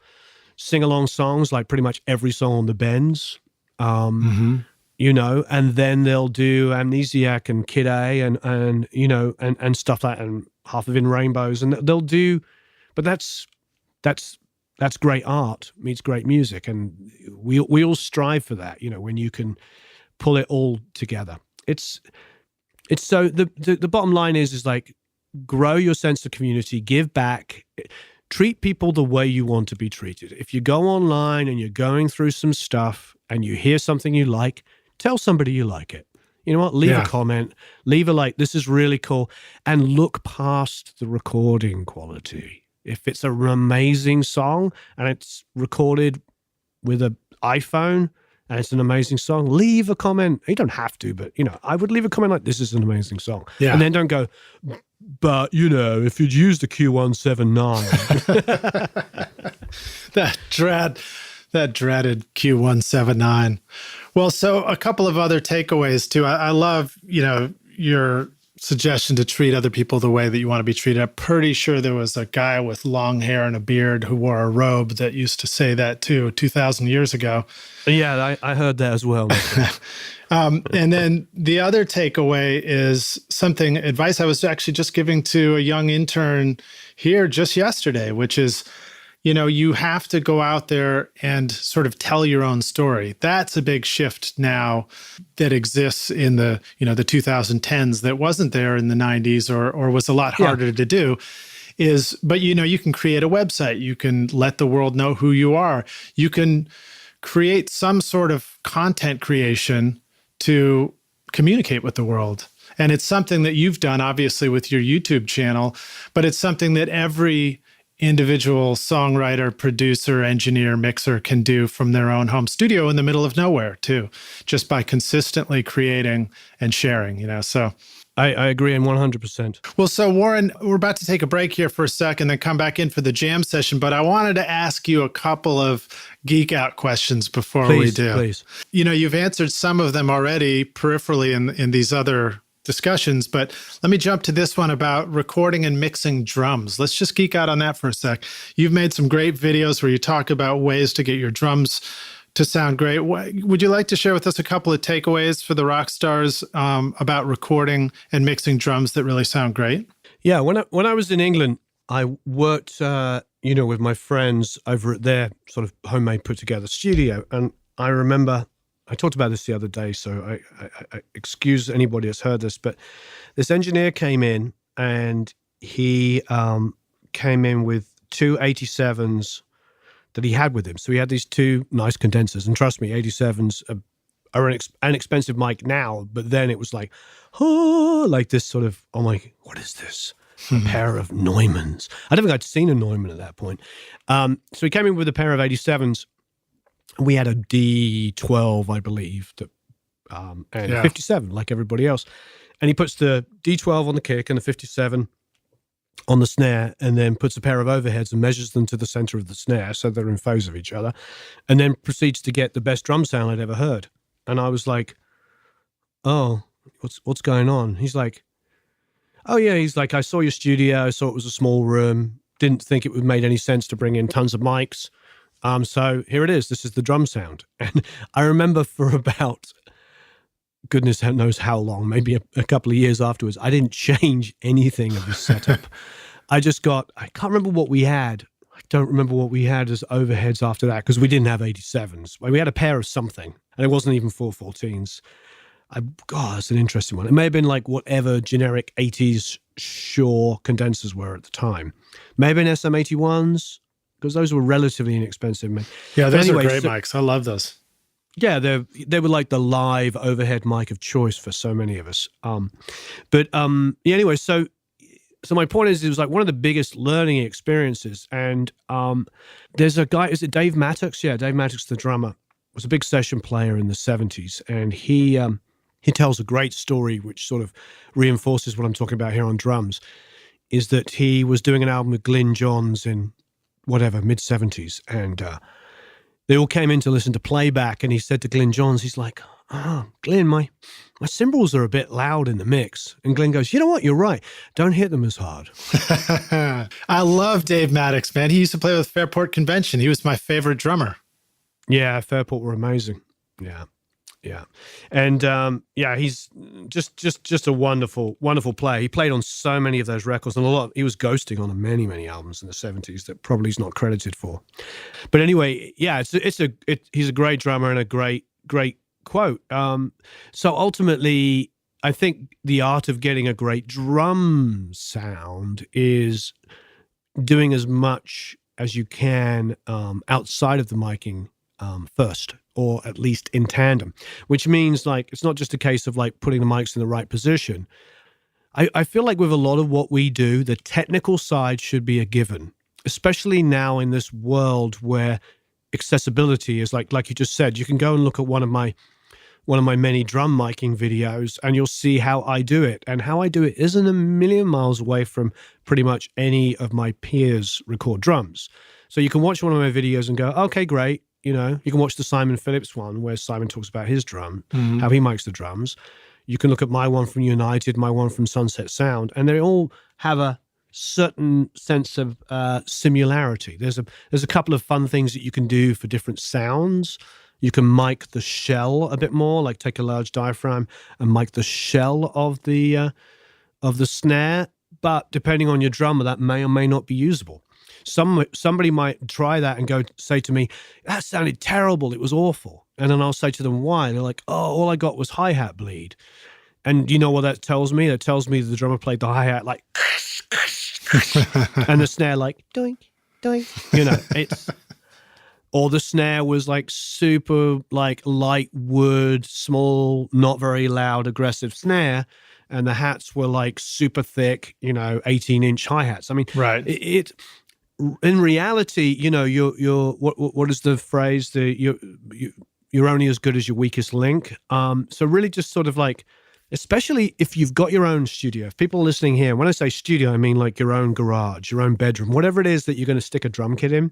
sing-along songs, like pretty much every song on the Bends, and then they'll do Amnesiac and Kid A and stuff like that, and Half of In Rainbows, and they'll do. But that's great art meets great music, and we all strive for that. When you can pull it all together. It's so the bottom line is like, grow your sense of community, give back, treat people the way you want to be treated. If you go online and you're going through some stuff and you hear something you like, tell somebody you like it. You know what? Leave a comment, leave a like, this is really cool, and look past the recording quality. If it's an amazing song and it's recorded with an iPhone, and it's an amazing song, leave a comment. You don't have to, but, I would leave a comment like, this is an amazing song. Yeah. And then don't go, but, if you'd used a Q179. that dreaded Q179. Well, so a couple of other takeaways, too. I love, your suggestion to treat other people the way that you want to be treated. I'm pretty sure there was a guy with long hair and a beard who wore a robe that used to say that too, 2,000 years ago. Yeah, I heard that as well. And then the other takeaway is advice I was actually just giving to a young intern here just yesterday, which is, you have to go out there and sort of tell your own story. That's a big shift now that exists in the 2010s that wasn't there in the 90s or was a lot harder to do. But you can create a website. You can let the world know who you are. You can create some sort of content creation to communicate with the world. And it's something that you've done, obviously, with your YouTube channel, but it's something that every individual songwriter, producer, engineer, mixer can do from their own home studio in the middle of nowhere too, just by consistently creating and sharing, So I agree in 100%. Well, so Warren, we're about to take a break here for a second, then come back in for the jam session, but I wanted to ask you a couple of geek out questions before we do. Please. You've answered some of them already peripherally in these other discussions, but let me jump to this one about recording and mixing drums. Let's just geek out on that for a sec. You've made some great videos where you talk about ways to get your drums to sound great. Would you like to share with us a couple of takeaways for the rock stars about recording and mixing drums that really sound great? Yeah, when I was in England, I worked with my friends over at their sort of homemade put together studio, and I remember I talked about this the other day, so I excuse anybody that's heard this, but this engineer came in and he came in with two 87s that he had with him. So he had these two nice condensers, and trust me, 87s are an expensive mic now, but then it was like, like this sort of, oh my, what is this? A pair of Neumanns. I don't think I'd seen a Neumann at that point. So he came in with a pair of 87s. We had a D12, I believe, and 57, like everybody else. And he puts the D12 on the kick and the 57 on the snare, and then puts a pair of overheads and measures them to the center of the snare so they're in phase of each other, and then proceeds to get the best drum sound I'd ever heard. And I was like, oh, what's going on? He's like, oh yeah, he's like, I saw your studio, I saw it was a small room, didn't think it would make any sense to bring in tons of mics. So here it is. This is the drum sound. And I remember for about goodness knows how long, maybe a couple of years afterwards, I didn't change anything of the setup. I can't remember what we had. I don't remember what we had as overheads after that because we didn't have 87s. We had a pair of something, and it wasn't even 414s. That's an interesting one. It may have been like whatever generic 80s Shure condensers were at the time. Maybe SM81s, because those were relatively inexpensive. Yeah, those are great mics. I love those. Yeah, they were like the live overhead mic of choice for so many of us. Anyway, so my point is, it was like one of the biggest learning experiences. And there's a guy, is it Dave Mattox? Yeah, Dave Mattox, the drummer, was a big session player in the 70s. And he tells a great story, which sort of reinforces what I'm talking about here on drums, is that he was doing an album with Glyn Johns in mid-70s. And they all came in to listen to playback. And he said to Glyn Johns, he's like, Glyn, my cymbals are a bit loud in the mix. And Glyn goes, you know what? You're right. Don't hit them as hard. I love Dave Mattox, man. He used to play with Fairport Convention. He was my favorite drummer. Yeah, Fairport were amazing. Yeah. And he's just a wonderful, wonderful player. He played on so many of those records, and he was ghosting on many, many albums in the 70s that probably he's not credited for. But anyway, yeah, he's a great drummer and a great quote. So ultimately, I think the art of getting a great drum sound is doing as much as you can outside of the miking first, or at least in tandem, which means like it's not just a case of like putting the mics in the right position. I feel like with a lot of what we do, the technical side should be a given, especially now in this world where accessibility is like you just said. You can go and look at one of my many drum miking videos and you'll see how I do it. And how I do it isn't a million miles away from pretty much any of my peers record drums. So you can watch one of my videos and go, okay, great. You know, you can watch the Simon Phillips one where Simon talks about his drum, how he mics the drums. You can look at my one from United, my one from Sunset Sound, and they all have a certain sense of similarity. There's a couple of fun things that you can do for different sounds. You can mic the shell a bit more, like take a large diaphragm and mic the shell of the snare. But depending on your drummer, that may or may not be usable. Somebody might try that and say to me, that sounded terrible, it was awful. And then I'll say to them, why? And they're like, all I got was hi-hat bleed. And you know what that tells me? That tells me the drummer played the hi-hat like, and the snare like, doink, doink. You know, or the snare was like super like light wood, small, not very loud, aggressive snare. And the hats were like super thick, 18-inch hi-hats. I mean, right. In reality, you're what is the phrase? You're only as good as your weakest link. So really just sort of like, especially if you've got your own studio, if people are listening here, when I say studio, I mean like your own garage, your own bedroom, whatever it is that you're going to stick a drum kit in,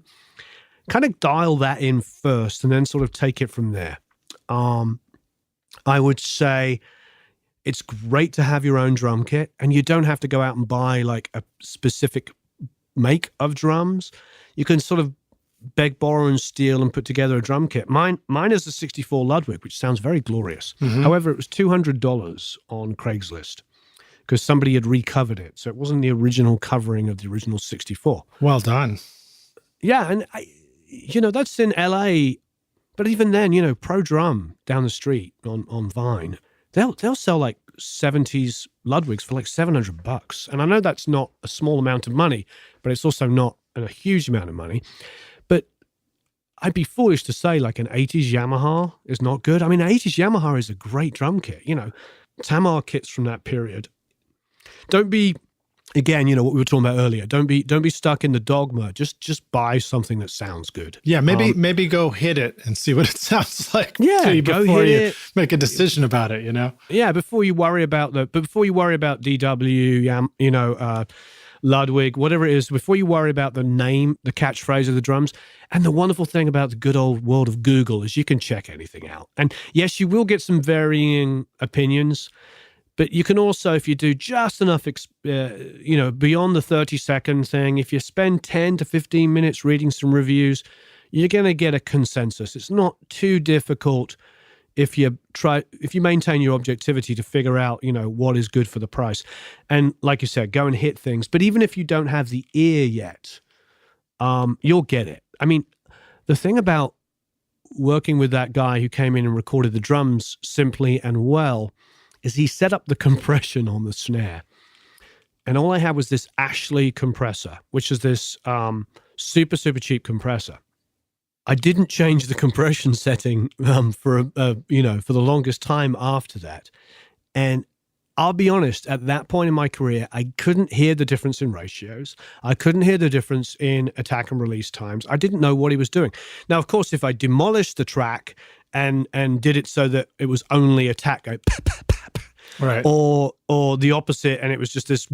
kind of dial that in first and then sort of take it from there. I would say it's great to have your own drum kit, and you don't have to go out and buy like a specific make of drums. You can sort of beg, borrow, and steal and put together a drum kit. Mine is a 64 Ludwig, which sounds very glorious. Mm-hmm. However, it was $200 on Craigslist because somebody had recovered it. So it wasn't the original covering of the original 64. Well done. Yeah, and that's in LA. But even then, Pro Drum down the street on Vine, they'll sell like 70s Ludwigs for like $700. And I know that's not a small amount of money, but it's also not a huge amount of money. But I'd be foolish to say like an 80s Yamaha is not good. I mean, an 80s Yamaha is a great drum kit. Tamar kits from that period. Don't be, again, what we were talking about earlier. Don't be stuck in the dogma. Just buy something that sounds good. Yeah, maybe go hit it and see what it sounds like. Yeah, before you make a decision about it. Yeah, before you worry about DW, Ludwig, whatever it is, before you worry about the name, the catchphrase of the drums. And the wonderful thing about the good old world of Google is you can check anything out. And yes, you will get some varying opinions. But you can also, if you do just enough, beyond the 30-second thing, if you spend 10 to 15 minutes reading some reviews, you're going to get a consensus. It's not too difficult if you maintain your objectivity to figure out, what is good for the price. And like you said, go and hit things. But even if you don't have the ear yet, you'll get it. I mean, the thing about working with that guy who came in and recorded the drums simply and well is he set up the compression on the snare. And all I had was this Ashley compressor, which is this super, super cheap compressor. I didn't change the compression setting for the longest time after that. And I'll be honest, at that point in my career, I couldn't hear the difference in ratios. I couldn't hear the difference in attack and release times. I didn't know what he was doing. Now, of course, if I demolished the track and did it so that it was only attack, go, pap, pap, pap, right, or the opposite, and it was just this,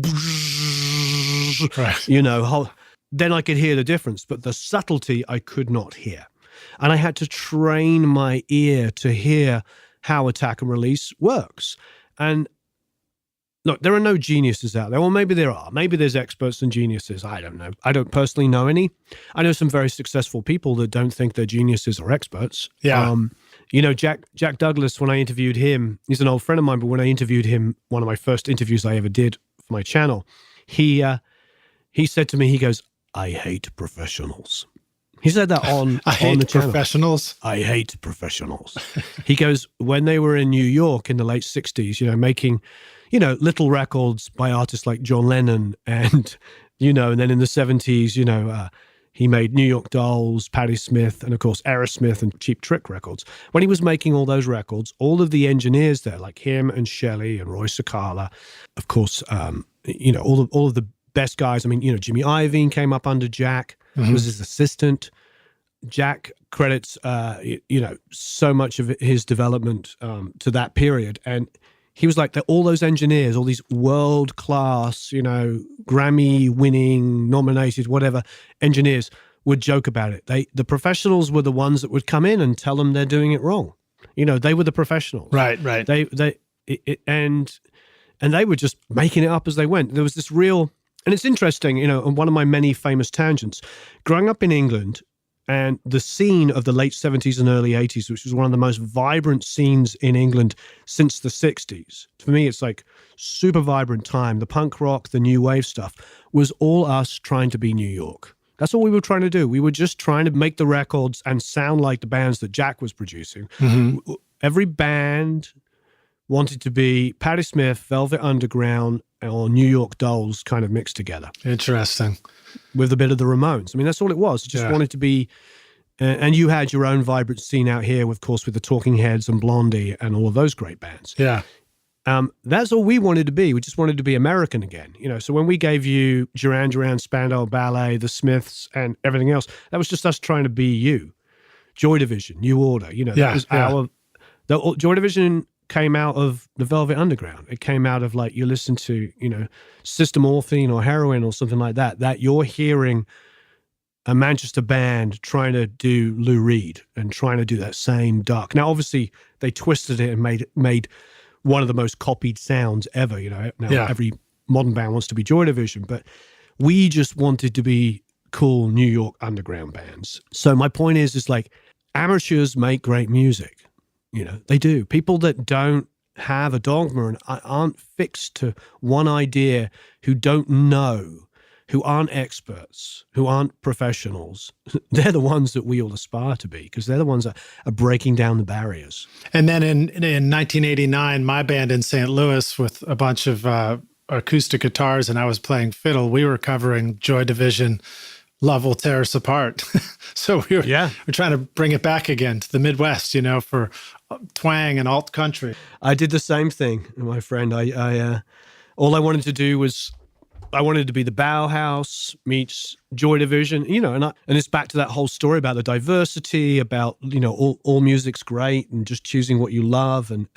right. Then I could hear the difference. But the subtlety I could not hear. And I had to train my ear to hear how attack and release works. And look, there are no geniuses out there. Well, maybe there are. Maybe there's experts and geniuses. I don't know. I don't personally know any. I know some very successful people that don't think they're geniuses or experts. Yeah. Jack Douglas, when I interviewed him, he's an old friend of mine, but when I interviewed him, one of my first interviews I ever did for my channel, he said to me, he goes, "I hate professionals." He said that on the channel. Professionals. I hate professionals. He goes, when they were in New York in the late 60s, making, little records by artists like John Lennon and then in the 70s, he made New York Dolls, Patti Smith, and of course Aerosmith and Cheap Trick records. When he was making all those records, all of the engineers there, like him and Shelley and Roy Cicala, of course, all of the best guys. I mean, Jimmy Iovine came up under Jack, was his assistant. Jack credits, so much of his development to that period. And he was like, all those engineers, all these world-class, Grammy-winning, nominated, whatever, engineers would joke about it. The professionals were the ones that would come in and tell them they're doing it wrong. They were the professionals. Right. And they were just making it up as they went. There was this real... And it's interesting, on one of my many famous tangents, growing up in England and the scene of the late 70s and early 80s, which was one of the most vibrant scenes in England since the 60s. For me, it's like super vibrant time. The punk rock, the new wave stuff was all us trying to be New York. That's all we were trying to do. We were just trying to make the records and sound like the bands that Jack was producing. Mm-hmm. Every band wanted to be Patti Smith, Velvet Underground, or New York Dolls kind of mixed together. Interesting. With a bit of the Ramones. I mean, that's all it was. It just wanted to be, and you had your own vibrant scene out here, of course, with the Talking Heads and Blondie and all of those great bands. Yeah. That's all we wanted to be. We just wanted to be American again. So when we gave you Duran Duran, Spandau Ballet, the Smiths, and everything else, that was just us trying to be you. Joy Division, New Order, that was the Joy Division came out of the Velvet Underground. It came out of you listen to, Sister Morphine or Heroin or something like that you're hearing a Manchester band trying to do Lou Reed and trying to do that same dark. Now, obviously, they twisted it and made one of the most copied sounds ever, Now every modern band wants to be Joy Division, but we just wanted to be cool New York underground bands. So my point is amateurs make great music. They do. People that don't have a dogma and aren't fixed to one idea, who don't know, who aren't experts, who aren't professionals, they're the ones that we all aspire to be, because they're the ones that are breaking down the barriers. And then in 1989, my band in St. Louis with a bunch of acoustic guitars, and I was playing fiddle, we were covering Joy Division, Love Will Tear Us Apart. So we're trying to bring it back again to the Midwest, for twang and alt country. I did the same thing, my friend. I all I wanted to do was, I wanted to be the Bauhaus meets Joy Division, and it's back to that whole story about the diversity, about, all music's great and just choosing what you love. And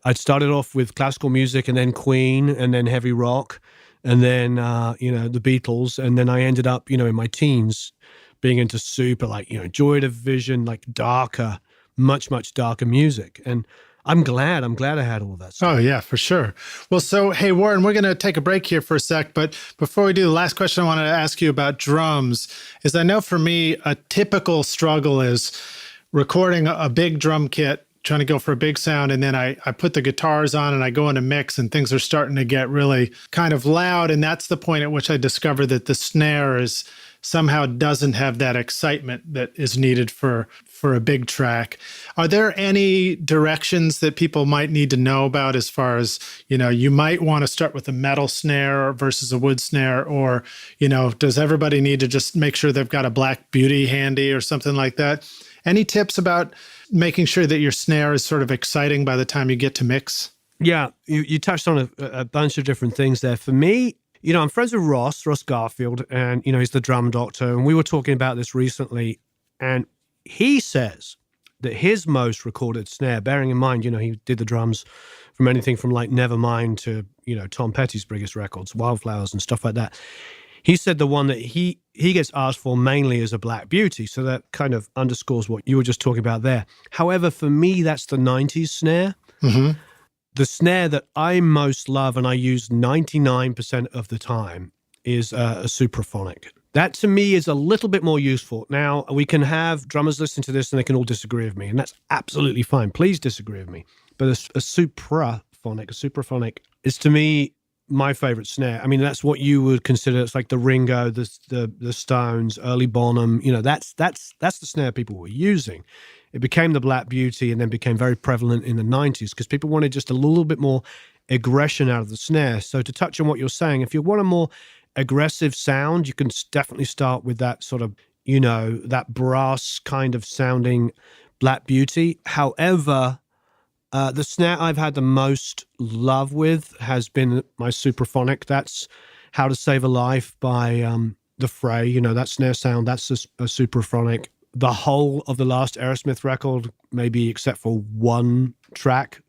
I'd started off with classical music and then Queen and then heavy rock. And then, the Beatles. And then I ended up, in my teens being into super, Joy Division, darker, much, much darker music. And I'm glad I had all that stuff. Oh, yeah, for sure. Well, so, hey, Warren, we're going to take a break here for a sec. But before we do, the last question I wanted to ask you about drums is, I know for me, a typical struggle is recording a big drum kit, trying to go for a big sound, and then I put the guitars on and I go into mix and things are starting to get really kind of loud. And that's the point at which I discover that the snare is somehow doesn't have that excitement that is needed for a big track. Are there any directions that people might need to know about as far as, you might want to start with a metal snare versus a wood snare, or, does everybody need to just make sure they've got a Black Beauty handy or something like that? Any tips about making sure that your snare is sort of exciting by the time you get to mix? Yeah, you touched on a bunch of different things there. For me, I'm friends with Ross Garfield, and, he's the drum doctor. And we were talking about this recently, and he says that his most recorded snare, bearing in mind, he did the drums from anything from like Nevermind to, Tom Petty's biggest records, Wildflowers and stuff like that. He said the one that he gets asked for mainly is a Black Beauty. So that kind of underscores what you were just talking about there. However, for me, that's the 90s snare. Mm-hmm. The snare that I most love and I use 99% of the time is a supraphonic. That to me is a little bit more useful. Now, we can have drummers listen to this and they can all disagree with me, and that's absolutely fine. Please disagree with me. But a supraphonic is to me my favorite snare. I mean, that's what you would consider. It's like the Ringo, the Stones, early Bonham. That's the snare people were using. It became the Black Beauty and then became very prevalent in the 90s because people wanted just a little bit more aggression out of the snare. So to touch on what you're saying, if you want a more aggressive sound, you can definitely start with that sort of, that brass kind of sounding Black Beauty. However, the snare I've had the most love with has been my supraphonic. That's How to Save a Life by the Fray. That snare sound, that's a supraphonic. The whole of the last Aerosmith record, maybe except for one track,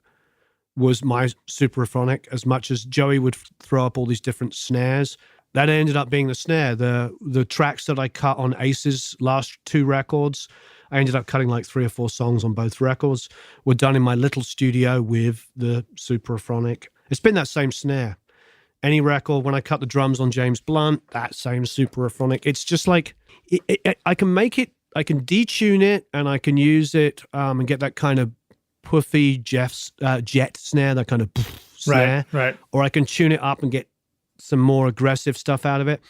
was my supraphonic. As much as Joey would throw up all these different snares, that ended up being the snare. The tracks that I cut on Ace's last two records, I ended up cutting like 3 or 4 songs on both records, were done in my little studio with the supraphonic. It's been that same snare. Any record, when I cut the drums on James Blunt, that same supraphonic. It's just like, I can make it, I can detune it, and I can use it and get that kind of puffy jet snare, that kind of snare. Right. Or I can tune it up and get some more aggressive stuff out of it.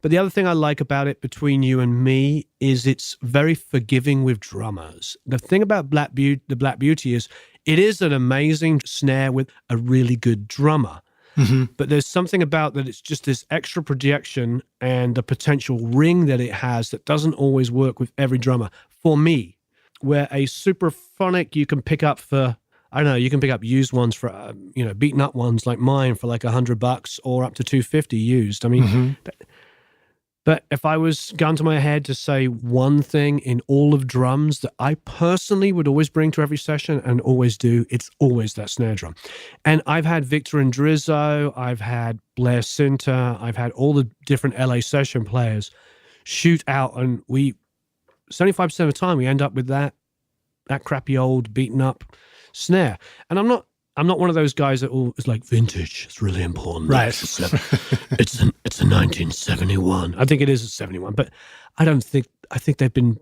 But the other thing I like about it, between you and me, is it's very forgiving with drummers. The thing about the Black Beauty is it is an amazing snare with a really good drummer. Mm-hmm. But there's something about that, it's just this extra projection and the potential ring that it has that doesn't always work with every drummer. For me, where a supraphonic you can pick up for, I don't know, you can pick up used ones for, beaten up ones like mine for like $100 or up to $250 used. I mean, mm-hmm. But if I was gun to my head to say one thing in all of drums that I personally would always bring to every session and always do, it's always that snare drum. And I've had Victor Indrizzo, I've had Blair Sinter, I've had all the different LA session players shoot out, and 75% of the time we end up with that crappy old beaten up snare. And I'm not one of those guys that is like, vintage, it's really important. Right. It's a 1971. I think it is a 71, but I think they've been,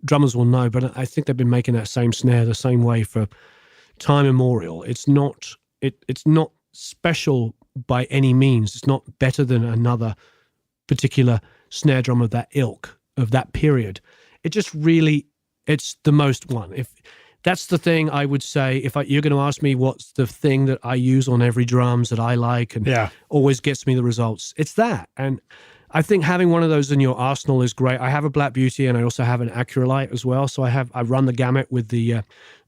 drummers will know, but I think they've been making that same snare the same way for time immemorial. It's not special by any means. It's not better than another particular snare drum of that ilk, of that period. It just really, it's the most one. That's the thing I would say. You're going to ask me what's the thing that I use on every drums that I like and always gets me the results, it's that. And I think having one of those in your arsenal is great. I have a Black Beauty and I also have an Acurolite as well. So I run the gamut with the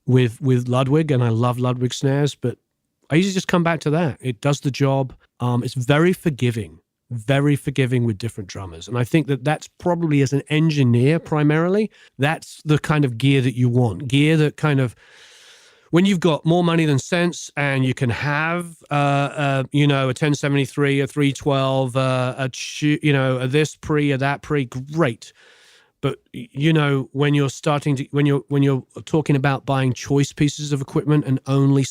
with Ludwig, and I love Ludwig snares. But I usually just come back to that. It does the job. It's very forgiving with different drummers. And I think that's probably, as an engineer primarily, that's the kind of gear that you want. Gear that kind of, when you've got more money than sense and you can have, a 1073, a 312, a this pre, a that pre, great. But, when you're talking about buying choice pieces of equipment and only,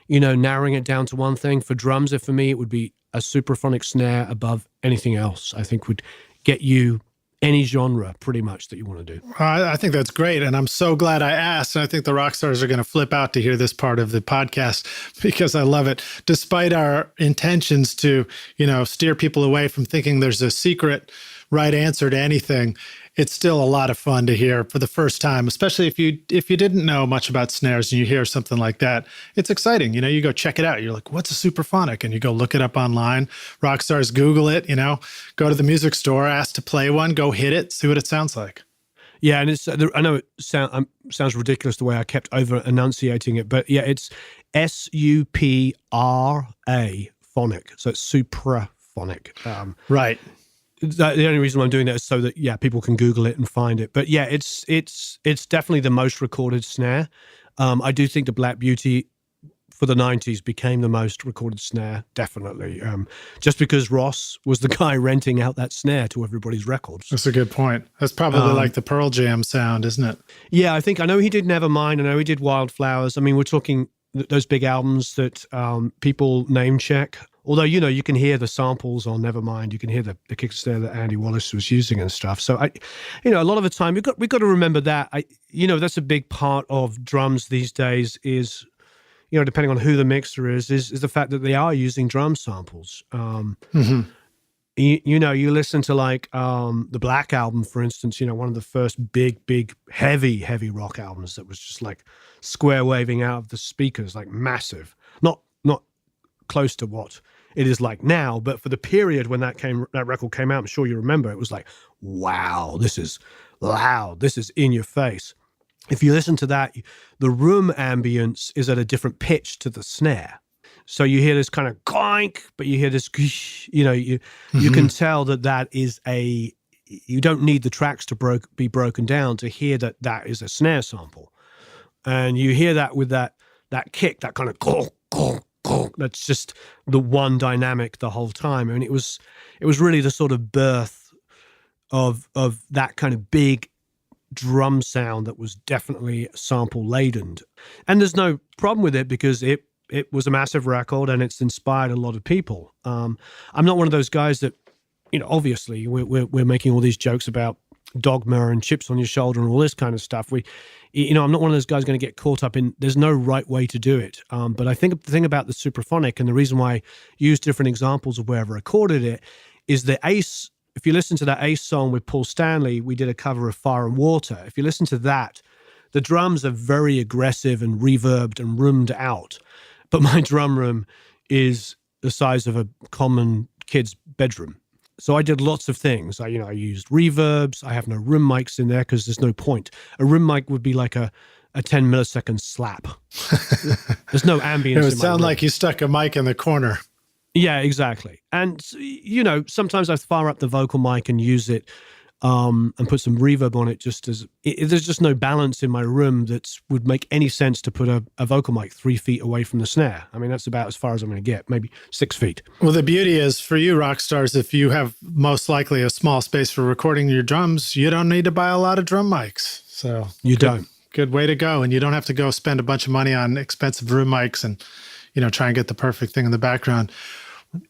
narrowing it down to one thing, for drums, for me, it would be a supraphonic snare above anything else. I think would get you any genre pretty much that you want to do. I think that's great. And I'm so glad I asked. And I think the rock stars are going to flip out to hear this part of the podcast because I love it. Despite our intentions to, steer people away from thinking there's a secret right answer to anything, it's still a lot of fun to hear for the first time, especially if you didn't know much about snares and you hear something like that. It's exciting. You go check it out. You're like, what's a superphonic? And you go look it up online. Rock stars, Google it, go to the music store, ask to play one, go hit it, see what it sounds like. Yeah, and I know it sounds ridiculous the way I kept over enunciating it, but yeah, it's SUPRA phonic. So it's supraphonic. Right. The only reason I'm doing that is so that people can Google it and find it. But yeah, it's definitely the most recorded snare. I do think the Black Beauty for the 90s became the most recorded snare, definitely. Just because Ross was the guy renting out that snare to everybody's records. That's a good point. That's probably like the Pearl Jam sound, isn't it? Yeah, I know he did Nevermind. I know he did Wildflowers. I mean, we're talking those big albums that people name check. Although, you can hear the samples on Nevermind, you can hear the kick snare that Andy Wallace was using and stuff. So, a lot of the time we've got to remember that. That's a bbig part of drums these days is, depending on who the mixer is the fact that they are using drum samples. You listen to like the Black Album, for instance, one of the first big, heavy rock albums that was just like square waving out of the speakers, like massive, not close to what it is like now, but for the period when that record came out, I'm sure you remember, it was like, wow, this is loud, this is in your face. If you listen to that, the room ambience is at a different pitch to the snare. So you hear this kind of goink, but you hear this, you can tell that is you don't need the tracks to be broken down to hear that is a snare sample. And you hear that with that kick, that kind of gonk. That's just the one dynamic the whole time. I mean, it was really the sort of birth of that kind of big drum sound that was definitely sample laden. And there's no problem with it because it was a massive record and it's inspired a lot of people. I'm not one of those guys that, obviously we're making all these jokes about dogma and chips on your shoulder and all this kind of stuff. I'm not one of those guys going to get caught up in, there's no right way to do it. But I think the thing about the supraphonic and the reason why I use different examples of where I've recorded it is the Ace. If you listen to that Ace song with Paul Stanley, we did a cover of Fire and Water. If you listen to that, the drums are very aggressive and reverbed and roomed out. But my drum room is the size of a common kid's bedroom. So I did lots of things. I used reverbs. I have no room mics in there because there's no point. A room mic would be like a 10 millisecond slap. There's no ambience. It would sound like you stuck a mic in the corner. Yeah, exactly. And, sometimes I fire up the vocal mic and use it and put some reverb on it just as there's just no balance in my room that would make any sense to put a vocal mic 3 feet away from the snare. I mean, that's about as far as I'm going to get, maybe 6 feet. Well, the beauty is for you rock stars, if you have most likely a small space for recording your drums, you don't need to buy a lot of drum mics. So you don't. Good way to go. And you don't have to go spend a bunch of money on expensive room mics and, try and get the perfect thing in the background.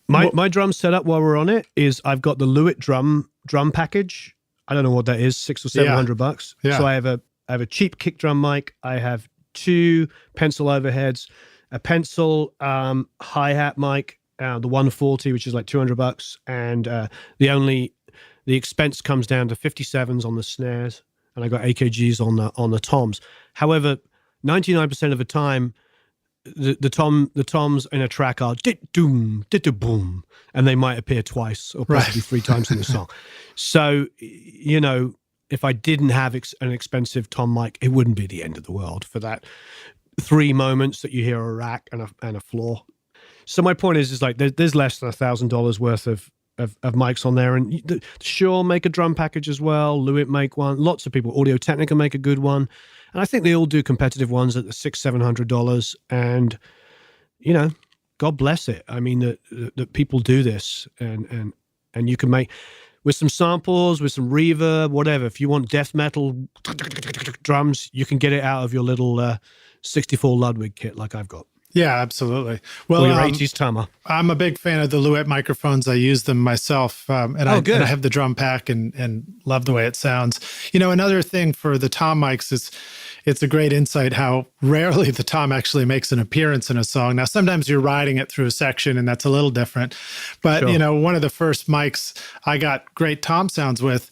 My drum setup while we're on it is I've got the Lewitt drum package. I don't know what that is, $600 or $700. Yeah. So I have a cheap kick drum mic. I have 2 pencil overheads, a pencil hi-hat mic, the 140, which is like $200, and the expense comes down to 57s on the snares, and I got AKGs on the toms. However, 99% of the time, the toms in a track are dit-doom, dit-boom, and they might appear twice or possibly 3 times in the song. So, if I didn't have an expensive tom mic, it wouldn't be the end of the world for that 3 moments that you hear a rack and a floor. So my point is like there's less than $1,000 worth of mics on there, and Shure make a drum package as well. Lewitt make one. Lots of people. Audio Technica make a good one. And I think they all do competitive ones at the $600-700, and God bless it. I mean that people do this, and you can make with some samples, with some reverb, whatever. If you want death metal drums, you can get it out of your little 64 Ludwig kit like I've got. Yeah, absolutely. Or Well, your 80s Tama? I'm a big fan of the Luet microphones. I use them myself, and Good. I have the drum pack and love the way it sounds. Another thing for the tom mics is it's a great insight how rarely the tom actually makes an appearance in a song. Now, sometimes you're riding it through a section, and that's a little different. But Sure. one of the first mics I got great tom sounds with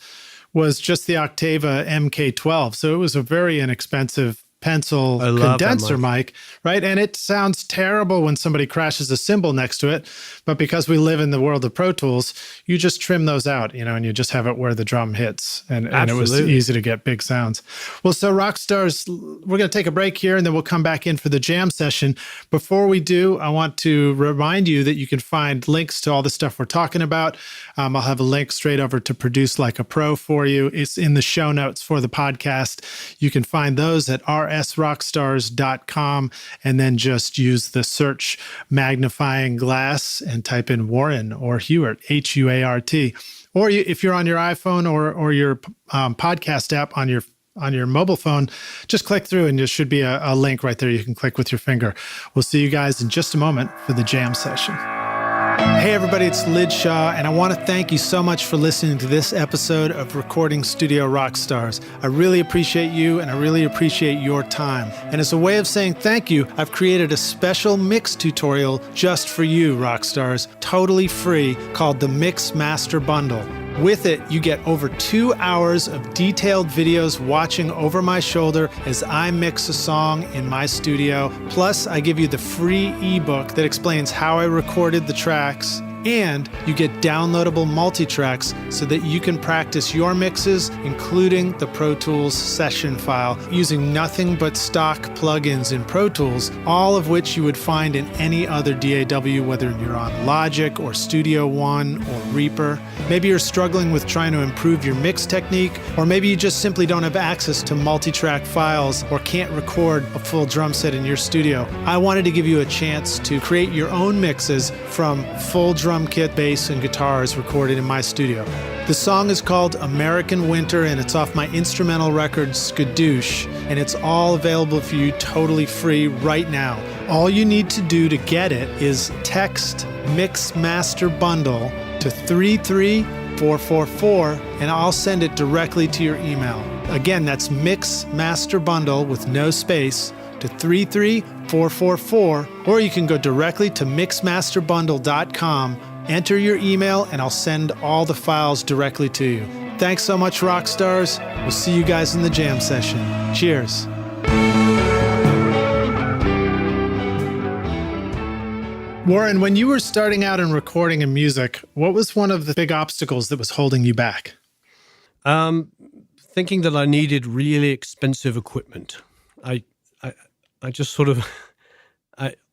was just the Octava MK12. So it was a very inexpensive pencil I love that condenser mic. mic, right? And it sounds terrible when somebody crashes a cymbal next to it. But because we live in the world of Pro Tools, you just trim those out, and you just have it where the drum hits. And it was Absolutely. easy to get big sounds. Well, so Rockstars, we're going to take a break here and then we'll come back in for the jam session. Before we do, I want to remind you that you can find links to all the stuff we're talking about. I'll have a link straight over to Produce Like a Pro for you. It's in the show notes for the podcast. You can find those at rsrockstars.com and then just use the search magnifying glass and type in Warren or Huart, Huart. Or if you're on your iPhone or your podcast app on your mobile phone, just click through and there should be a link right there you can click with your finger. We'll see you guys in just a moment for the jam session. Hey everybody, it's Lid Shaw, and I want to thank you so much for listening to this episode of Recording Studio Rockstars. I really appreciate you, and I really appreciate your time. And as a way of saying thank you, I've created a special mix tutorial just for you, Rockstars, totally free, called the Mix Master Bundle. With it, you get over 2 hours of detailed videos watching over my shoulder as I mix a song in my studio. Plus, I give you the free ebook that explains how I recorded the tracks. And you get downloadable multi-tracks so that you can practice your mixes, including the Pro Tools session file, using nothing but stock plugins in Pro Tools, all of which you would find in any other DAW, whether you're on Logic or Studio One or Reaper. Maybe you're struggling with trying to improve your mix technique, or maybe you just simply don't have access to multi-track files or can't record a full drum set in your studio. I wanted to give you a chance to create your own mixes from full drum kit, bass, and guitars recorded in my studio. The song is called American Winter, and it's off my instrumental record Skadoosh, and it's all available for you totally free right now. All you need to do to get it is text Mix Master Bundle to 33444, and I'll send it directly to your email. Again, that's Mix Master Bundle with no space to 33444, or you can go directly to mixmasterbundle.com, enter your email, and I'll send all the files directly to you. Thanks so much, Rockstars. We'll see you guys in the jam session. Cheers. Warren, when you were starting out in recording and music, what was one of the big obstacles that was holding you back? Thinking that I needed really expensive equipment. I just sort of,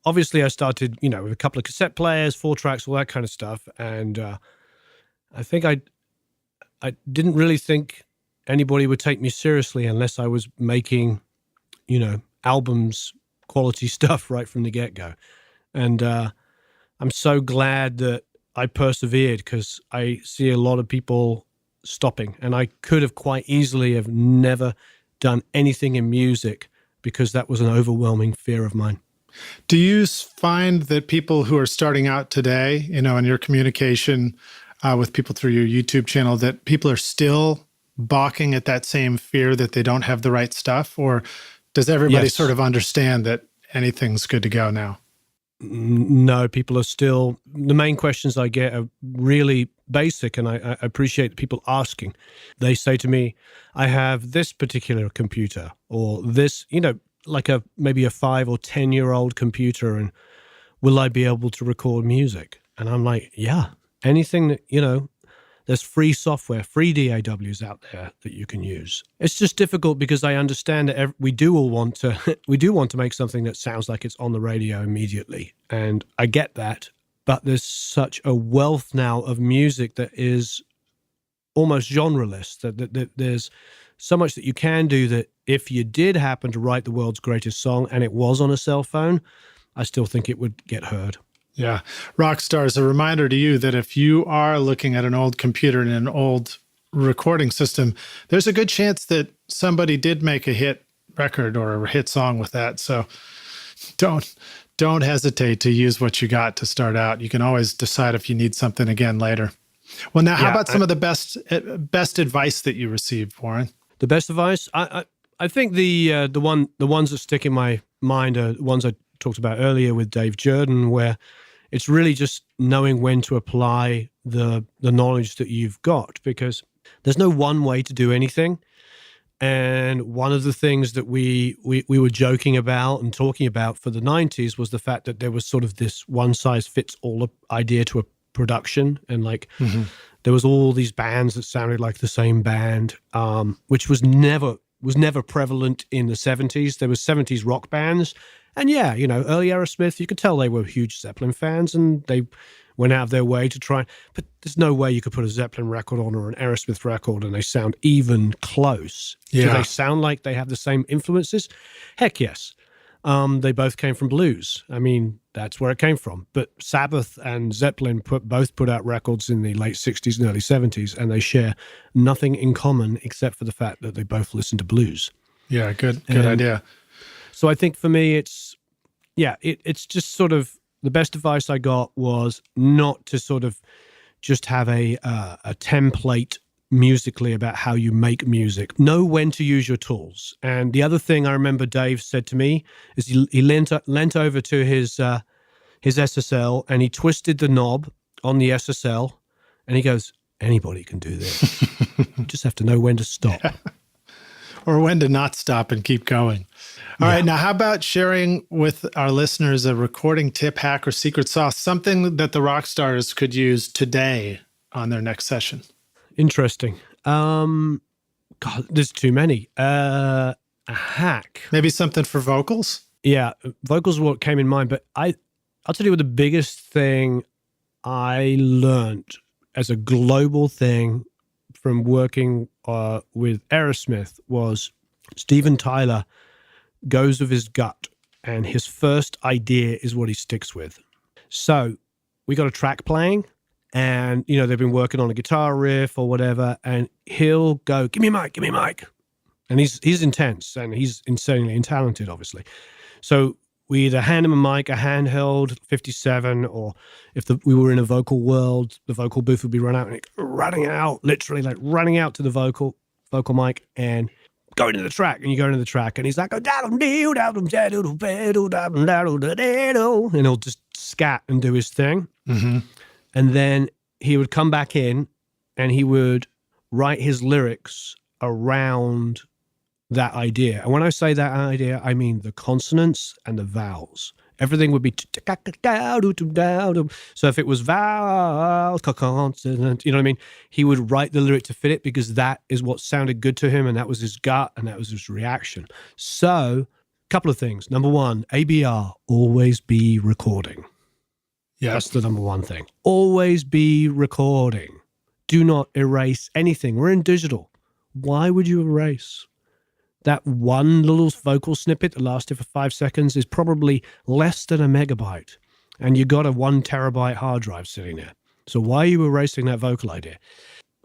obviously I started, with a couple of cassette players, 4 tracks, all that kind of stuff. And I think I didn't really think anybody would take me seriously unless I was making, albums, quality stuff right from the get-go. And I'm so glad that I persevered, because I see a lot of people stopping. And I could have quite easily have never done anything in music, because that was an overwhelming fear of mine. Do you find that people who are starting out today, in your communication with people through your YouTube channel, that people are still balking at that same fear that they don't have the right stuff? Or does everybody sort of understand that anything's good to go now? No, people are still, the main questions I get are really basic, and I appreciate people asking. They say to me, I have this particular computer, or this, like maybe a 5 or 10-year-old computer, and will I be able to record music? And I'm like, yeah, anything that, there's free software, free DAWs out there that you can use. It's just difficult because I understand that we do want to make something that sounds like it's on the radio immediately. And I get that, but there's such a wealth now of music that is almost genreless, that there's so much that you can do, that if you did happen to write the world's greatest song and it was on a cell phone, I still think it would get heard. Yeah. Rockstars, a reminder to you that if you are looking at an old computer and an old recording system, there's a good chance that somebody did make a hit record or a hit song with that. So don't hesitate to use what you got to start out. You can always decide if you need something again later. Well, now, how about some of the best advice that you received, Warren? The best advice? I think the ones that stick in my mind are the ones I talked about earlier with Dave Jordan, where it's really just knowing when to apply the knowledge that you've got, because there's no one way to do anything. And one of the things that we were joking about and talking about for the 90s was the fact that there was sort of this one-size-fits-all idea to a production. And like there was all these bands that sounded like the same band, which was never prevalent in the 70s. There was 70s rock bands. And yeah, early Aerosmith, you could tell they were huge Zeppelin fans, and they went out of their way to try. But there's no way you could put a Zeppelin record on or an Aerosmith record and they sound even close. Yeah. Do they sound like they have the same influences? Heck yes. They both came from blues. I mean, that's where it came from. But Sabbath and Zeppelin both put out records in the late 60s and early 70s, and they share nothing in common except for the fact that they both listen to blues. Yeah, good idea. So I think for me, it's just sort of the best advice I got was not to sort of just have a template musically about how you make music. Know when to use your tools. And the other thing I remember Dave said to me is he leant over to his SSL and he twisted the knob on the SSL and he goes, anybody can do this. You just have to know when to stop. Yeah. Or when to not stop and keep going. All right, now how about sharing with our listeners a recording tip, hack, or secret sauce, something that the rock stars could use today on their next session? Interesting. God, there's too many. A hack. Maybe something for vocals? Yeah, vocals what came in mind, but I'll tell you what the biggest thing I learned as a global thing from working with Aerosmith was Steven Tyler goes with his gut, and his first idea is what he sticks with. So we got a track playing, and they've been working on a guitar riff or whatever, and he'll go, give me a mic. And he's intense, and he's insanely talented, obviously. So we either hand him a mic, a handheld 57, or if we were in a vocal world, the vocal booth would be literally running out to the vocal mic and go into the track. And you go into the track, and he's like, and he'll just scat and do his thing. Mm-hmm. And then he would come back in, and he would write his lyrics around that idea. And when I say that idea, I mean the consonants and the vowels. Everything would be so if it was vowel, consonant, you know what I mean? He would write the lyric to fit it because that is what sounded good to him, and that was his gut, and that was his reaction. So, a couple of things. Number one, ABR, always be recording. Yeah, that's the number one thing. Always be recording. Do not erase anything. We're in digital. Why would you erase? That one little vocal snippet that lasted for 5 seconds is probably less than a megabyte. And you got a 1 terabyte hard drive sitting there. So why are you erasing that vocal idea?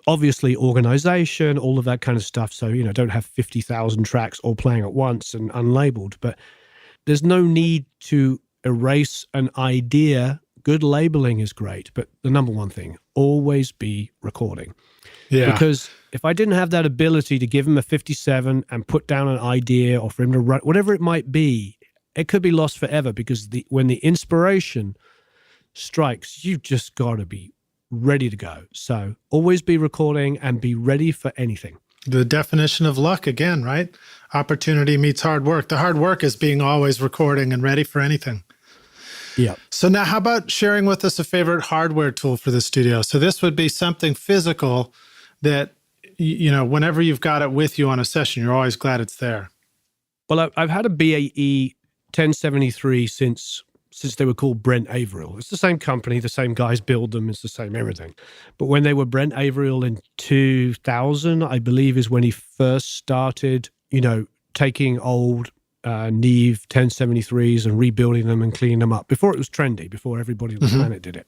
Obviously, organization, all of that kind of stuff. So, don't have 50,000 tracks all playing at once and unlabeled. But there's no need to erase an idea. Good labeling is great. But the number one thing, always be recording. Yeah. Because if I didn't have that ability to give him a 57 and put down an idea or for him to write, whatever it might be, it could be lost forever because when the inspiration strikes, you've just got to be ready to go. So always be recording and be ready for anything. The definition of luck again, right? Opportunity meets hard work. The hard work is being always recording and ready for anything. Yeah. So now how about sharing with us a favorite hardware tool for the studio? So this would be something physical that, whenever you've got it with you on a session, you're always glad it's there. Well, I've had a BAE 1073 since they were called Brent Averill. It's the same company, the same guys build them, it's the same everything. But when they were Brent Averill in 2000, I believe is when he first started, taking old Neve 1073s and rebuilding them and cleaning them up before it was trendy, before everybody on the planet did it.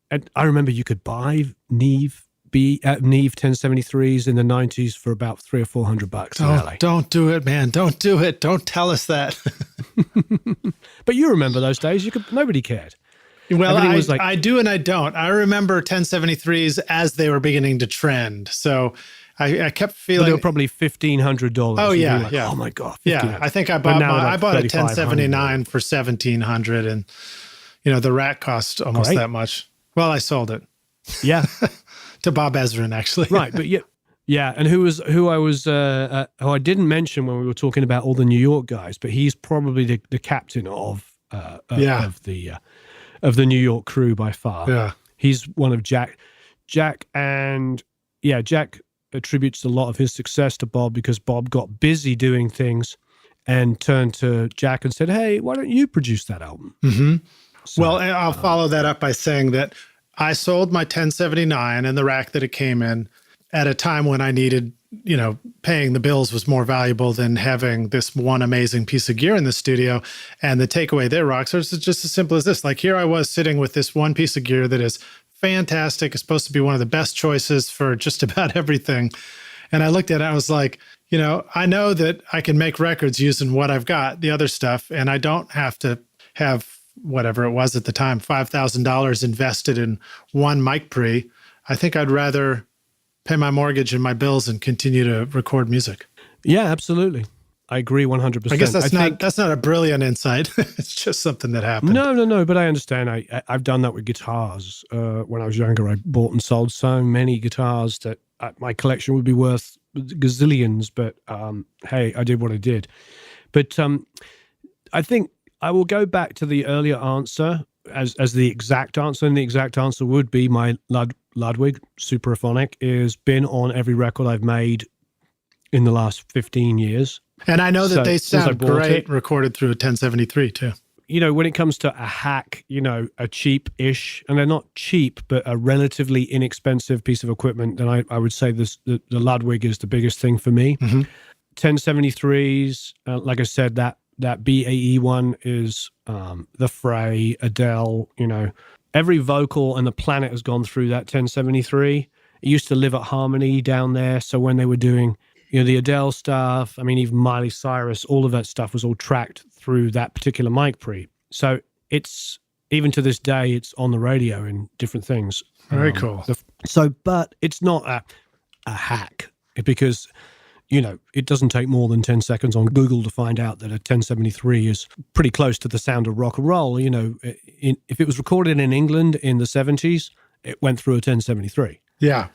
And I remember you could buy Neve Neve 1073s in the 90s for about $300 or $400 in LA. Don't do it, man. Don't do it. Don't tell us that. But you remember those days. Nobody cared. Well, I do and I don't. I remember 1073s as they were beginning to trend. So I kept feeling... But they were probably $1,500. Oh, yeah, yeah. Oh, my God. Yeah, I think I bought a 1079 for $1,700, and, the rack cost almost that much. Well, I sold it. Yeah. To Bob Ezrin, actually. Right, but yeah, and who I didn't mention when we were talking about all the New York guys, but he's probably the captain of the New York crew by far. Yeah, he's one of Jack attributes a lot of his success to Bob because Bob got busy doing things and turned to Jack and said, "Hey, why don't you produce that album?" Mm-hmm. So, well, I'll follow that up by saying that I sold my 1079 and the rack that it came in at a time when I needed, paying the bills was more valuable than having this one amazing piece of gear in the studio. And the takeaway there, Rockstars, is just as simple as this. Like, here I was sitting with this one piece of gear that is fantastic. It's supposed to be one of the best choices for just about everything. And I looked at it, I was like, I know that I can make records using what I've got, the other stuff, and I don't have to have whatever it was at the time, $5,000 invested in one mic pre. I think I'd rather pay my mortgage and my bills and continue to record music. Yeah, absolutely. I agree 100%. I guess that's not a brilliant insight. It's just something that happened. No, but I understand. I've done that with guitars. When I was younger, I bought and sold so many guitars that my collection would be worth gazillions, but hey, I did what I did. But I think I will go back to the earlier answer as the exact answer, and the exact answer would be my Ludwig Supraphonic has been on every record I've made in the last 15 years. And I know that they sound great recorded through a 1073 too. When it comes to a hack, a cheap-ish, and they're not cheap, but a relatively inexpensive piece of equipment, then I would say the Ludwig is the biggest thing for me. Mm-hmm. 1073s, like I said, that BAE one is the Fray, Adele, every vocal on the planet has gone through that 1073. It used to live at Harmony down there, so when they were doing the Adele stuff, even Miley Cyrus, all of that stuff was all tracked through that particular mic pre. So it's, even to this day, it's on the radio in different things. Very cool. But it's not a hack, because it doesn't take more than 10 seconds on Google to find out that a 1073 is pretty close to the sound of rock and roll. If it was recorded in England in the 70s, it went through a 1073. Yeah.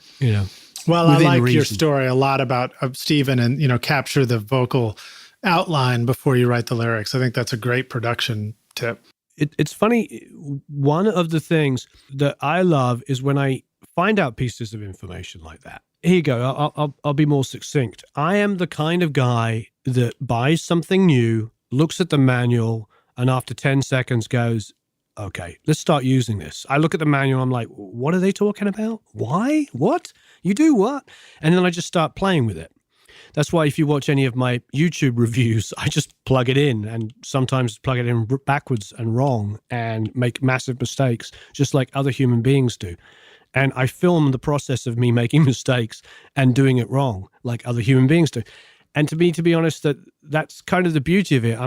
Well, I like your story a lot about Stephen and, capture the vocal outline before you write the lyrics. I think that's a great production tip. It's funny. One of the things that I love is when I find out pieces of information like that. Here you go. I'll be more succinct. I am the kind of guy that buys something new, looks at the manual, and after 10 seconds goes, okay, let's start using this. I look at the manual, I'm like, what are they talking about? Why? What? You do what? And then I just start playing with it. That's why if you watch any of my YouTube reviews, I just plug it in and sometimes plug it in backwards and wrong and make massive mistakes, just like other human beings do. And I film the process of me making mistakes and doing it wrong, like other human beings do. And to be honest, that's kind of the beauty of it.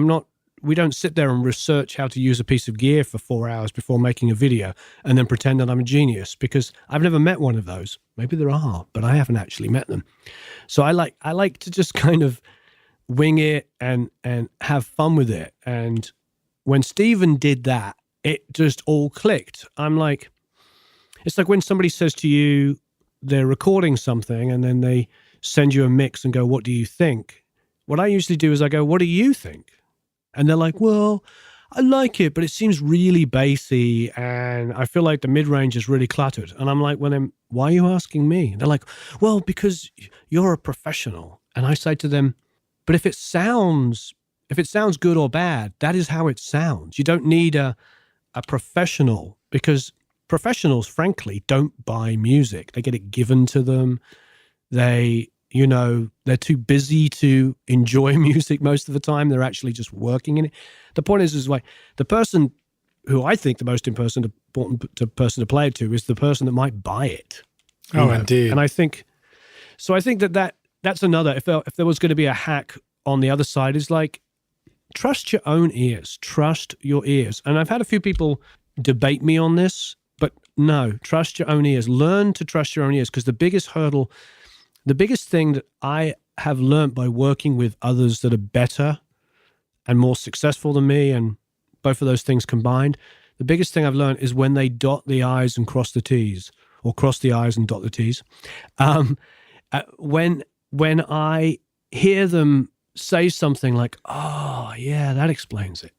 We don't sit there and research how to use a piece of gear for 4 hours before making a video and then pretend that I'm a genius, because I've never met one of those. Maybe there are, but I haven't actually met them. So I like to just kind of wing it and have fun with it. And when Stephen did that, it just all clicked. It's like when somebody says to you, they're recording something and then they send you a mix and go, what do you think? What I usually do is I go, what do you think? And they're like, well, I like it, but it seems really bassy and I feel like the mid-range is really cluttered. And I'm like, well, then why are you asking me? They're like, well, because you're a professional. And I say to them, but if it sounds good or bad, that is how it sounds. You don't need a professional, because professionals, frankly, don't buy music. They get it given to them. They're too busy to enjoy music most of the time. They're actually just working in it. The point is like the person who I think the most important person to play it to is the person that might buy it. Oh, indeed. And I think that's another. If there was going to be a hack on the other side, is like, trust your own ears. Trust your ears. And I've had a few people debate me on this, but no, trust your own ears. Learn to trust your own ears, because the biggest hurdle, the biggest thing that I have learned by working with others that are better and more successful than me, and both of those things combined, the biggest thing I've learned is when they dot the I's and cross the T's, or cross the I's and dot the T's. When I hear them say something like, oh, yeah, that explains it.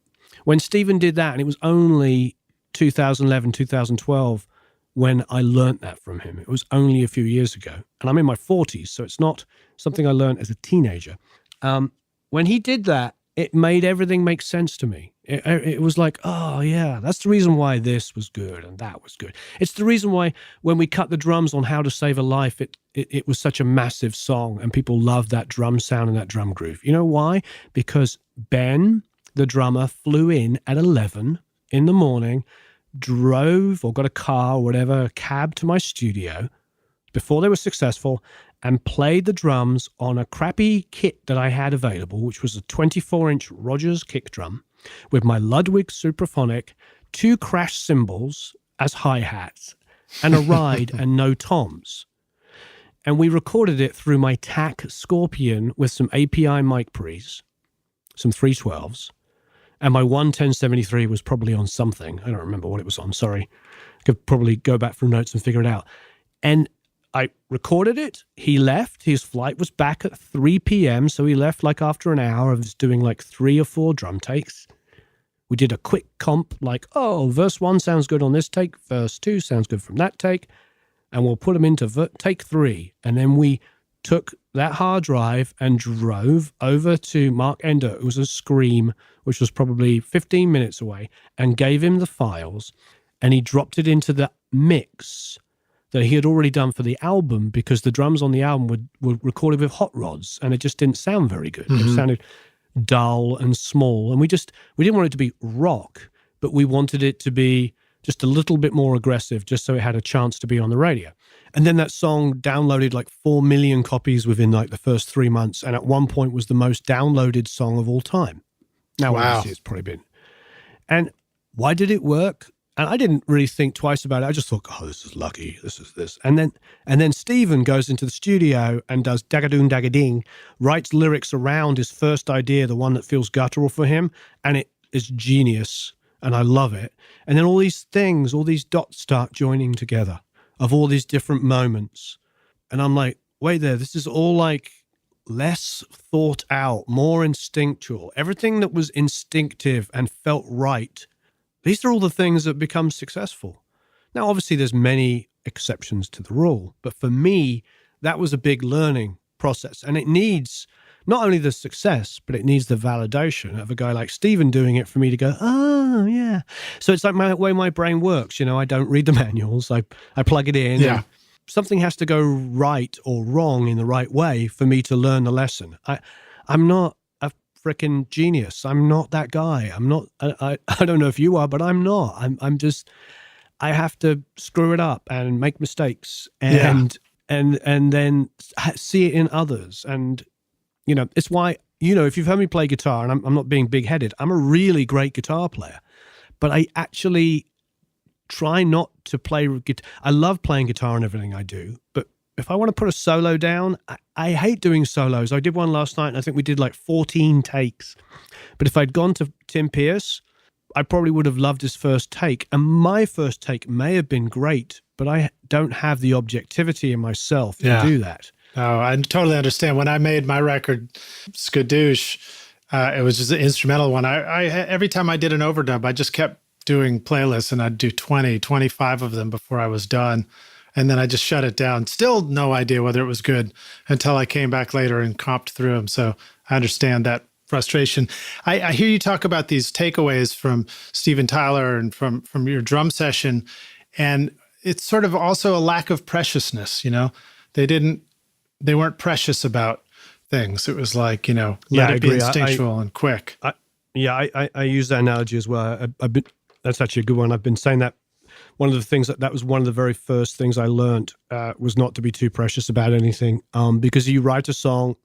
When Stephen did that, and it was only 2011, 2012, when I learned that from him. It was only a few years ago. And I'm in my 40s, so it's not something I learned as a teenager. When he did that, it made everything make sense to me. It was like, oh, yeah, that's the reason why this was good and that was good. It's the reason why when we cut the drums on How to Save a Life, it was such a massive song, and people loved that drum sound and that drum groove. You know why? Because Ben, the drummer, flew in at 11 in the morning, drove or got a car or whatever, a cab to my studio before they were successful, and played the drums on a crappy kit that I had available, which was a 24-inch Rogers kick drum with my Ludwig Supraphonic, 2 crash cymbals as hi-hats, and a ride and no toms. And we recorded it through my TAC Scorpion with some API mic pre's, some 312s, and my 11073 was probably on something. I don't remember what it was on, sorry. I could probably go back through notes and figure it out. And I recorded it. He left. His flight was back at 3 p.m., so he left like after an hour of us doing like 3 or 4 drum takes. We did a quick comp, like, oh, verse 1 sounds good on this take, verse 2 sounds good from that take, and we'll put them into take 3. And then we took that hard drive and drove over to Mark Ender, who was a Scream, which was probably 15 minutes away, and gave him the files, and he dropped it into the mix that he had already done for the album, because the drums on the album were recorded with hot rods, and it just didn't sound very good. Mm-hmm. It sounded dull and small, and we didn't want it to be rock, but we wanted it to be just a little bit more aggressive, just so it had a chance to be on the radio. And then that song downloaded like 4 million copies within like the first 3 months, and at one point was the most downloaded song of all time. Now, wow. Obviously, it's probably been. And why did it work? And I didn't really think twice about it. I just thought, oh, this is lucky. This is this. And then Stephen goes into the studio and does Dagadoon Dagading, writes lyrics around his first idea, the one that feels guttural for him, and it is genius, and I love it. And then all these things, all these dots start joining together of all these different moments. And I'm like, wait there, this is all like less thought out, more instinctual. Everything that was instinctive and felt right, these are all the things that become successful. Now, obviously, there's many exceptions to the rule, but for me, that was a big learning process. And it needs not only the success, but it needs the validation of a guy like Stephen doing it for me to go, oh, yeah. So it's like my way my brain works. You know, I don't read the manuals. I plug it in. Yeah. Something has to go right or wrong in the right way for me to learn the lesson. I'm not freaking genius. I'm not that guy. I'm not, I don't know if you are, but I'm not. I'm just, I have to screw it up and make mistakes and then see it in others. And, you know, it's why, you know, if you've heard me play guitar, and I'm not being big-headed, I'm a really great guitar player, but I actually try not to play guitar. I love playing guitar and everything I do, but if I want to put a solo down, I hate doing solos. I did one last night, and I think we did like 14 takes. But if I'd gone to Tim Pierce, I probably would have loved his first take. And my first take may have been great, but I don't have the objectivity in myself to do that. Oh, I totally understand. When I made my record, Skadoosh, it was just an instrumental one. I every time I did an overdub, I just kept doing playlists, and I'd do 20, 25 of them before I was done. And then I just shut it down. Still no idea whether it was good until I came back later and comped through them. So I understand that frustration. I hear you talk about these takeaways from Steven Tyler and from your drum session. And it's sort of also a lack of preciousness, you know? They weren't precious about things. It was like, you know, let it be instinctual and quick. I use that analogy as well. That's actually a good one. I've been saying that one of the things that was one of the very first things I learned was not to be too precious about anything, because you write a song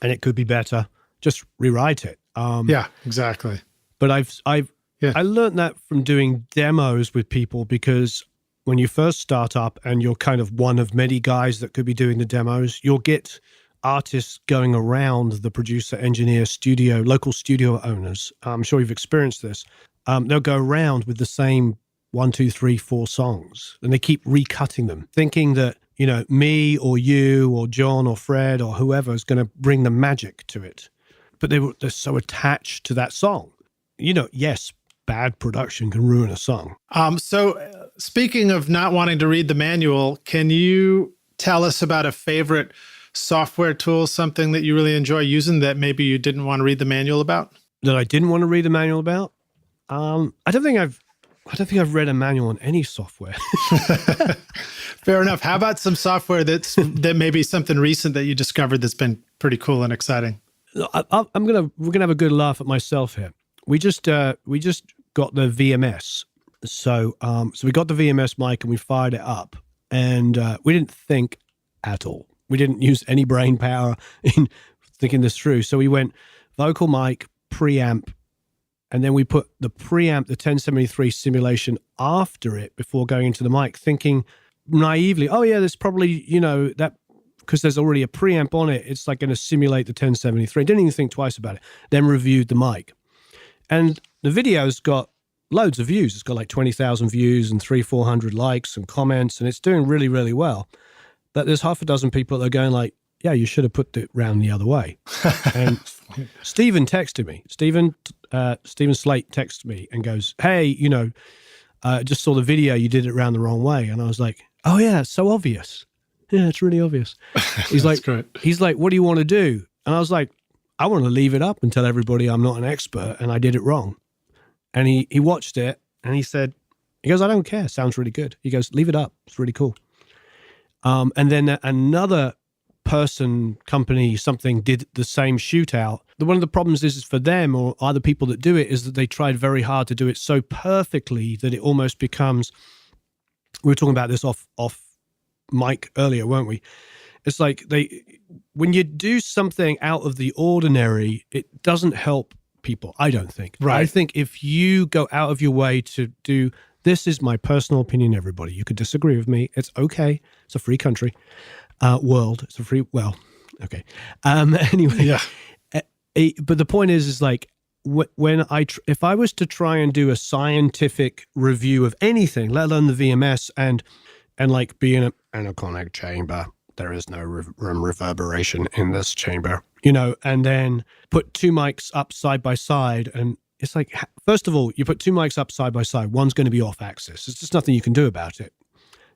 and it could be better, just rewrite it. Yeah, exactly. But I learned that from doing demos with people, because when you first start up and you're kind of one of many guys that could be doing the demos, you'll get artists going around the producer, engineer, local studio owners. I'm sure you've experienced this. They'll go around with the same 1, 2, 3, 4 songs, and they keep recutting them, thinking that, me or you or John or Fred or whoever is going to bring the magic to it. But they're so attached to that song. Yes, bad production can ruin a song. So speaking of not wanting to read the manual, can you tell us about a favorite software tool, something that you really enjoy using that maybe you didn't want to read the manual about? That I didn't want to read the manual about? I don't think I've read a manual on any software. Fair enough. How about some software that may be something recent that you discovered that's been pretty cool and exciting? We're gonna have a good laugh at myself here. We just got the VMS. So we got the VMS mic and we fired it up, and we didn't think at all. We didn't use any brain power in thinking this through. So we went vocal mic, preamp, and then we put the preamp, the 1073 simulation after it before going into the mic, thinking naively, oh yeah, there's probably, that because there's already a preamp on it, it's like going to simulate the 1073. Didn't even think twice about it. Then reviewed the mic. And the video's got loads of views. It's got like 20,000 views and 300-400 likes and comments, and it's doing really, really well. But there's half a dozen people that are going like, yeah, you should have put it round the other way. And Stephen texted me. Stephen Slate texted me and goes, hey, just saw the video, you did it round the wrong way. And I was like, oh yeah, it's so obvious. Yeah, it's really obvious. He's like, great. He's like, what do you want to do? And I was like, I want to leave it up and tell everybody I'm not an expert and I did it wrong. And he watched it and he goes, I don't care. Sounds really good. He goes, leave it up. It's really cool. And then another company, something did the same shootout. One of the problems is for them or other people that do it is that they tried very hard to do it so perfectly that it almost becomes, we were talking about this off mic earlier, weren't we? It's like when you do something out of the ordinary, it doesn't help people, I don't think. Right. I think if you go out of your way to do, this is my personal opinion, everybody. You could disagree with me. It's okay. It's a free country. World. It's a free, well, okay. Anyway. Yeah. But the point is like, if I was to try and do a scientific review of anything, let alone the VMS and like be in an anechoic chamber, there is no room reverberation in this chamber, and then put two mics up side by side. And it's like, first of all, you put two mics up side by side, one's going to be off axis. There's just nothing you can do about it.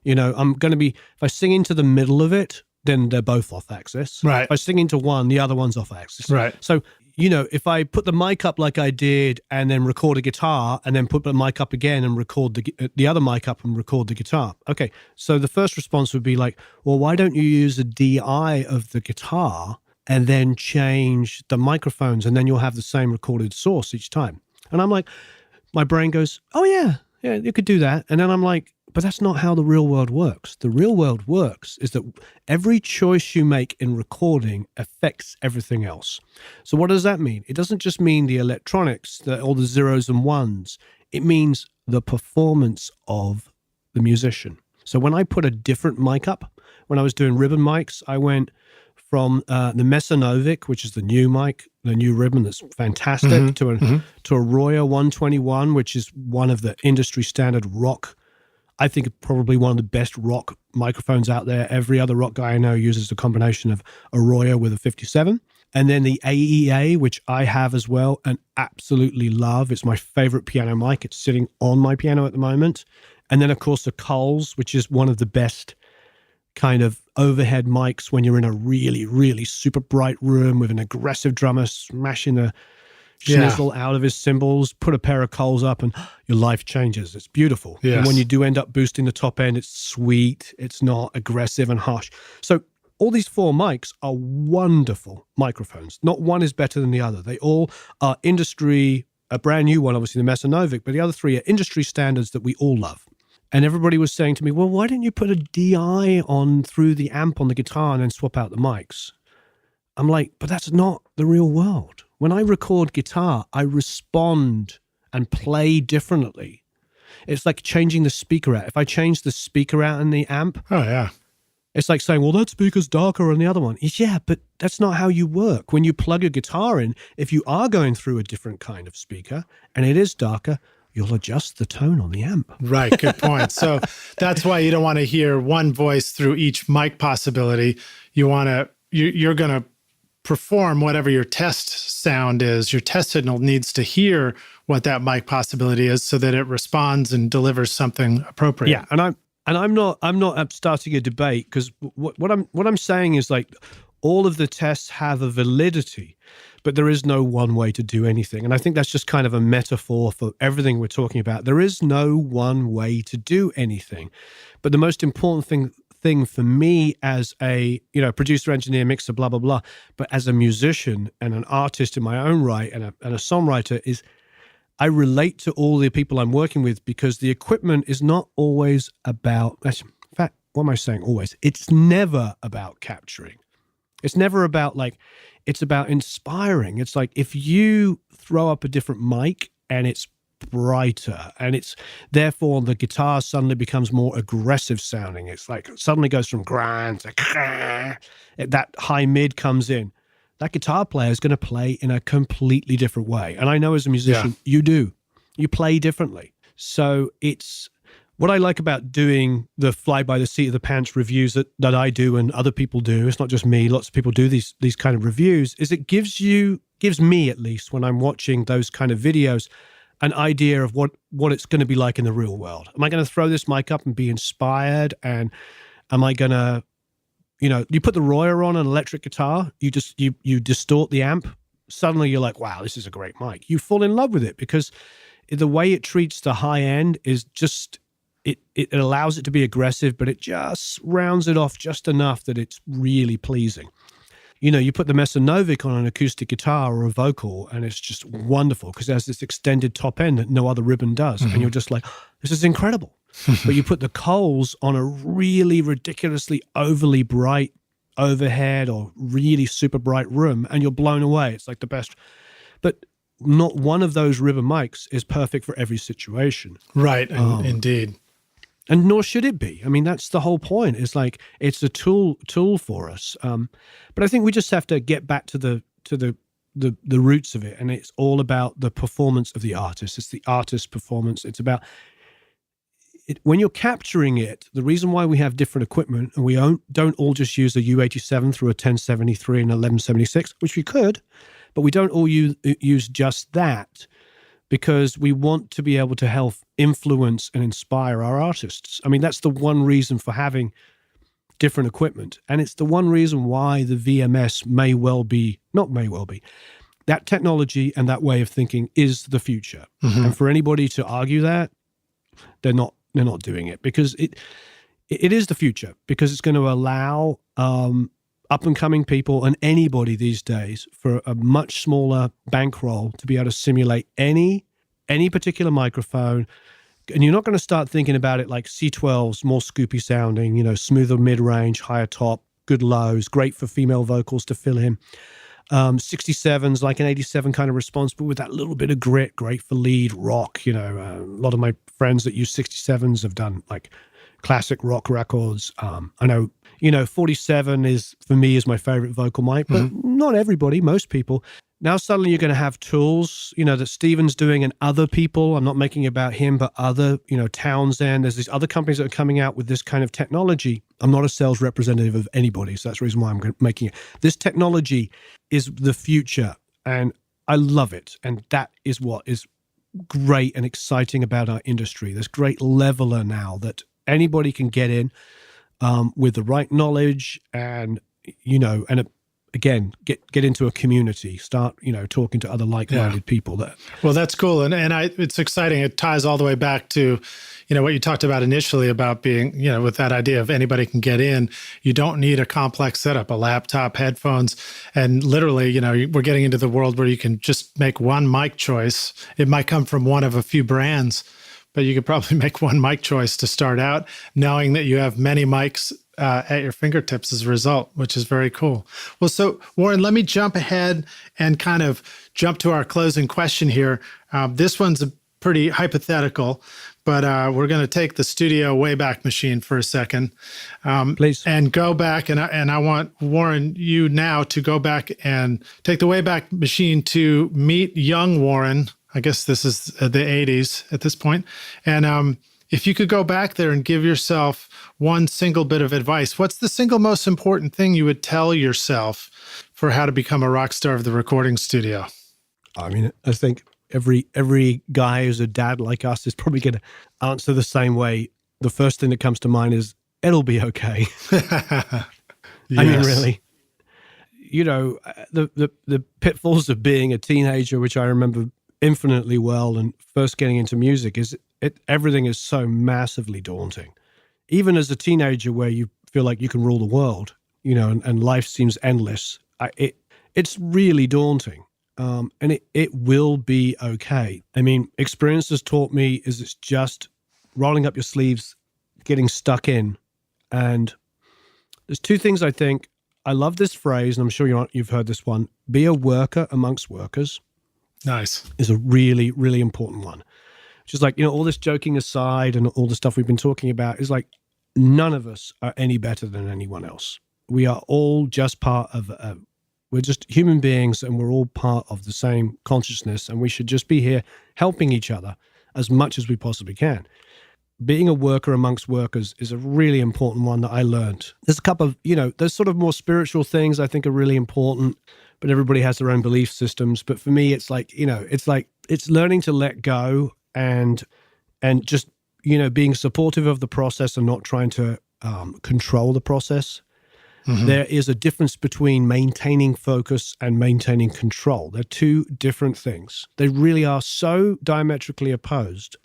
I'm going to be, if I sing into the middle of it, then they're both off axis. Right. If I sing into one, the other one's off axis. Right. So, if I put the mic up like I did and then record a guitar and then put the mic up again and record the other mic up and record the guitar. Okay. So the first response would be like, well, why don't you use a DI of the guitar and then change the microphones and then you'll have the same recorded source each time? And I'm like, my brain goes, oh yeah, you could do that. And then I'm like, but that's not how the real world works. The real world works is that every choice you make in recording affects everything else. So what does that mean? It doesn't just mean the electronics, all the zeros and ones. It means the performance of the musician. So when I put a different mic up, when I was doing ribbon mics, I went from the Mesanovic, which is the new mic, the new ribbon that's fantastic, to a Royer 121, which is one of the industry standard rock, I think probably one of the best rock microphones out there. Every other rock guy I know uses a combination of a Royer with a 57. And then the AEA, which I have as well and absolutely love. It's my favorite piano mic. It's sitting on my piano at the moment. And then, of course, the Coles, which is one of the best kind of overhead mics when you're in a really, really super bright room with an aggressive drummer smashing the chisel out of his cymbals, put a pair of Coles up and your life changes. It's beautiful. Yes. And when you do end up boosting the top end, it's sweet. It's not aggressive and harsh. So all these four mics are wonderful microphones. Not one is better than the other. They all are industry, a brand new one, obviously the Mesanovic, but the other three are industry standards that we all love. And everybody was saying to me, well, why didn't you put a DI on through the amp on the guitar and then swap out the mics? I'm like, but that's not the real world. When I record guitar, I respond and play differently. It's like changing the speaker out. If I change the speaker out in the amp, oh yeah, it's like saying, well, that speaker's darker on the other one. Yeah, but that's not how you work. When you plug a guitar in, if you are going through a different kind of speaker and it is darker, you'll adjust the tone on the amp. Right, good point. So that's why you don't want to hear one voice through each mic possibility. You're going to perform whatever your test sound is. Your test signal needs to hear what that mic possibility is so that it responds and delivers something appropriate. Yeah, I'm not starting a debate, because what I'm saying is, like, all of the tests have a validity, but there is no one way to do anything. And I think that's just kind of a metaphor for everything we're talking about. There is no one way to do anything. But the most important thing for me as a, producer, engineer, mixer, blah, blah, blah, but as a musician and an artist in my own right and a songwriter is I relate to all the people I'm working with, because the equipment is not always about, in fact, what am I saying always? It's never about capturing. It's never about, like, it's about inspiring. It's like if you throw up a different mic and it's brighter and it's therefore the guitar suddenly becomes more aggressive sounding. It's like suddenly goes from grand to that high mid comes in. That guitar player is going to play in a completely different way. And I know as a musician, you play differently. So it's what I like about doing the fly by the seat of the pants reviews that I do and other people do. It's not just me. Lots of people do these kind of reviews. Is it gives me, at least when I'm watching those kind of videos, an idea of what it's going to be like in the real world. Am I going to throw this mic up and be inspired? And am I going to, you put the Royer on an electric guitar, you distort the amp. Suddenly you're like, wow, this is a great mic. You fall in love with it because the way it treats the high end is just, it allows it to be aggressive, but it just rounds it off just enough that it's really pleasing. You put the Mesanovic on an acoustic guitar or a vocal, and it's just wonderful because it has this extended top end that no other ribbon does. Mm-hmm. And you're just like, this is incredible. But you put the Coles on a really ridiculously overly bright overhead or really super bright room, and you're blown away. It's like the best. But not one of those ribbon mics is perfect for every situation. Right, indeed. And nor should it be. I mean, that's the whole point. It's like it's a tool for us. But I think we just have to get back to the roots of it, and it's all about the performance of the artist. It's the artist's performance. It's about it. When you're capturing it, the reason why we have different equipment and we don't all just use a U87 through a 1073 and 1176, which we could, but we don't all use just that, because we want to be able to help influence and inspire our artists. I mean, that's the one reason for having different equipment. And it's the one reason why the VMS that technology and that way of thinking is the future. Mm-hmm. And for anybody to argue that, they're not doing it, because it is the future, because it's going to allow up and coming people and anybody these days for a much smaller bankroll to be able to simulate any particular microphone. And you're not going to start thinking about it like C12s, more scoopy sounding, smoother mid-range, higher top, good lows, great for female vocals to fill in. 67s, like an 87 kind of response, but with that little bit of grit, great for lead rock. A lot of my friends that use 67s have done like classic rock records. I know, 47 is, for me, is my favorite vocal mic, but not everybody, most people. Now suddenly you're going to have tools, that Steven's doing and other people, I'm not making it about him, but other, Townsend, there's these other companies that are coming out with this kind of technology. I'm not a sales representative of anybody, so that's the reason why I'm making it. This technology is the future, and I love it. And that is what is great and exciting about our industry. There's great leveler now that anybody can get in with the right knowledge and, again, get into a community, start, talking to other like-minded people there. Well, that's cool. And it's exciting. It ties all the way back to, what you talked about initially about being, with that idea of anybody can get in. You don't need a complex setup, a laptop, headphones. And literally, we're getting into the world where you can just make one mic choice. It might come from one of a few brands, but you could probably make one mic choice to start out, knowing that you have many mics at your fingertips as a result, which is very cool. Well, so Warren, let me jump ahead and kind of jump to our closing question here. This one's a pretty hypothetical, but we're going to take the studio Wayback Machine for a second. Please. And go back, and I want, Warren, you now to go back and take the Wayback Machine to meet young Warren. I guess this is the 80s at this point. And if you could go back there and give yourself one single bit of advice, what's the single most important thing you would tell yourself for how to become a rock star of the recording studio? I mean, I think every guy who's a dad like us is probably going to answer the same way. The first thing that comes to mind is, it'll be okay. Yes. I mean, really. You know, the pitfalls of being a teenager, which I remember infinitely well, and first getting into music, is everything is so massively daunting. Even as a teenager, where you feel like you can rule the world, you know, and life seems endless, it's really daunting. And it will be okay. I mean, experience has taught me is it's just rolling up your sleeves, getting stuck in. And there's two things I think. I love this phrase, and I'm sure you've heard this one: be a worker amongst workers. Nice. Is a really, really important one. Which is like, you know, all this joking aside and all the stuff we've been talking about is like, none of us are any better than anyone else. We are all just part of we're just human beings, and we're all part of the same consciousness, and we should just be here helping each other as much as we possibly can. Being a worker amongst workers is a really important one that I learned. There's a couple of, you know, there's sort of more spiritual things I think are really important, but everybody has their own belief systems. But for me, it's like, you know, it's learning to let go and just, you know, being supportive of the process and not trying to control the process. Mm-hmm. There is a difference between maintaining focus and maintaining control. They're two different things. They really are so diametrically opposed.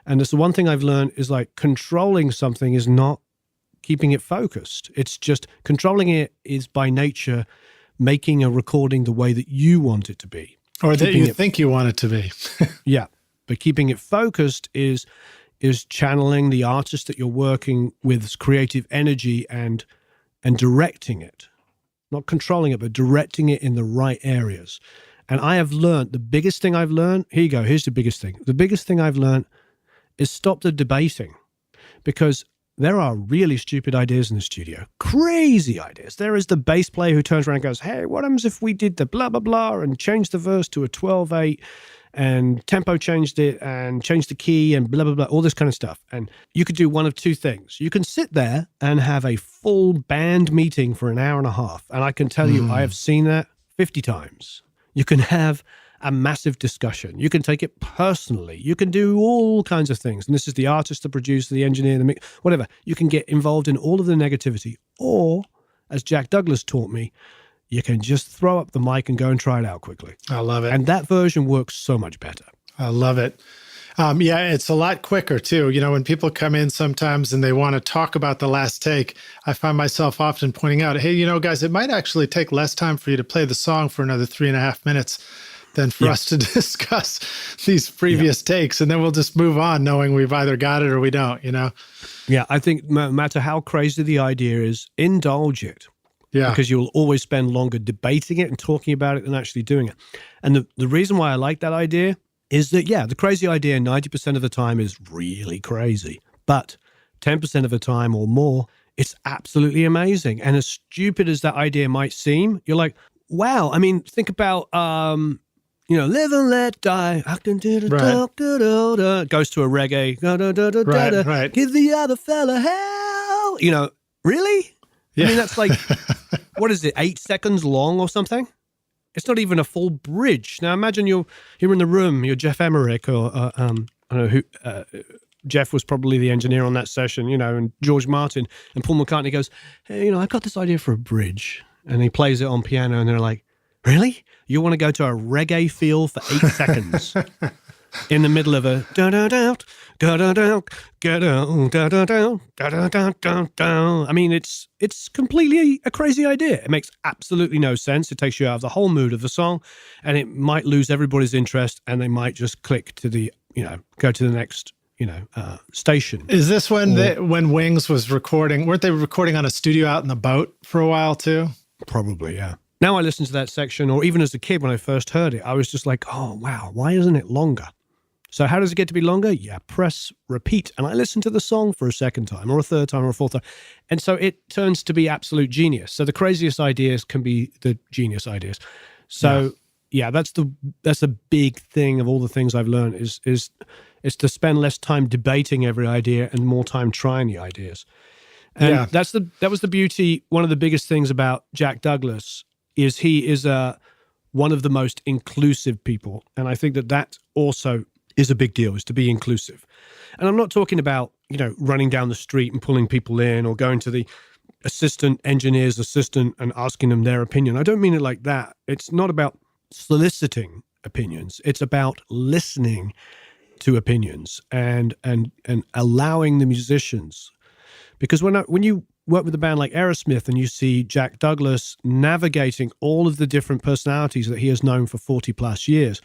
And that's the one thing I've learned is like controlling something is not keeping it focused. It's just controlling it is by nature making a recording the way that you want it to be. Or that you think you want it to be. Yeah. But keeping it focused is channeling the artist that you're working with's creative energy and directing it. Not controlling it, but directing it in the right areas. And I have learned, the biggest thing I've learned, here you go, here's the biggest thing. The biggest thing I've learned is stop the debating, because there are really stupid ideas in the studio, crazy ideas. There is the bass player who turns around and goes, hey, what happens if we did the blah, blah, blah, and changed the verse to a 12/8 and tempo changed it and changed the key and blah, blah, blah, all this kind of stuff. And you could do one of two things. You can sit there and have a full band meeting for an hour and a half. And I can tell you, I have seen that 50 times. You can have a massive discussion. You can take it personally. You can do all kinds of things. And this is the artist, the producer, the engineer, the mix, whatever. You can get involved in all of the negativity. Or, as Jack Douglas taught me, you can just throw up the mic and go and try it out quickly. I love it. And that version works so much better. I love it. Yeah, it's a lot quicker too. You know, when people come in sometimes and they want to talk about the last take, I find myself often pointing out, hey, you know, guys, it might actually take less time for you to play the song for another 3.5 minutes than for us to discuss these previous takes. And then we'll just move on knowing we've either got it or we don't, you know? Yeah, I think no matter how crazy the idea is, indulge it. Yeah. Because you'll always spend longer debating it and talking about it than actually doing it. And the reason why I like that idea is that, yeah, the crazy idea 90% of the time is really crazy. But 10% of the time or more, it's absolutely amazing. And as stupid as that idea might seem, you're like, wow. I mean, think about, you know, live and let die. I can do the goes to a reggae. Right. Give the other fella hell. You know, really? Yeah. I mean, that's like, what is it, 8 seconds long or something? It's not even a full bridge. Now, imagine you're in the room, you're Jeff Emmerich, or I don't know who, Jeff was probably the engineer on that session, you know, and George Martin, and Paul McCartney goes, hey, you know, I've got this idea for a bridge. And he plays it on piano, and they're like, really? You want to go to a reggae feel for 8 seconds? In the middle of a I mean, it's completely a crazy idea. It makes absolutely no sense. It takes you out of the whole mood of the song, and it might lose everybody's interest, and they might just click to the, you know, go to the next station. Is this when Wings was recording? Weren't they recording on a studio out in the boat for a while too? Probably, yeah. Now I listen to that section, or even as a kid when I first heard it, I was just like, oh, wow, why isn't it longer? So how does it get to be longer? Yeah, press repeat. And I listen to the song for a second time or a third time or a fourth time. And so it turns to be absolute genius. So the craziest ideas can be the genius ideas. So yeah, that's a big thing of all the things I've learned is to spend less time debating every idea and more time trying the ideas. And that was the beauty. One of the biggest things about Jack Douglas is he is one of the most inclusive people. And I think that also is a big deal, is to be inclusive. And I'm not talking about, running down the street and pulling people in or going to the engineer's assistant and asking them their opinion. I don't mean it like that. It's not about soliciting opinions. It's about listening to opinions and allowing the musicians. Because when you work with a band like Aerosmith and you see Jack Douglas navigating all of the different personalities that he has known for 40 plus years,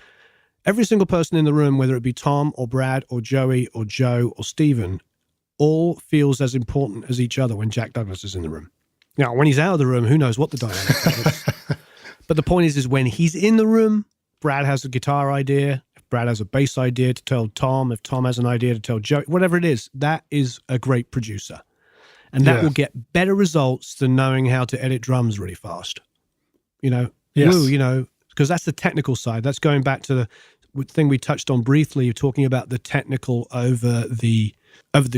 every single person in the room, whether it be Tom or Brad or Joey or Joe or Steven, all feels as important as each other when Jack Douglas is in the room. Now, when he's out of the room, who knows what the dynamic is. But the point is when he's in the room, Brad has a guitar idea, if Brad has a bass idea to tell Tom, if Tom has an idea to tell Joe, whatever it is, that is a great producer. And that will get better results than knowing how to edit drums really fast. Yes. Because that's the technical side. That's going back to the thing we touched on briefly, talking about the technical over the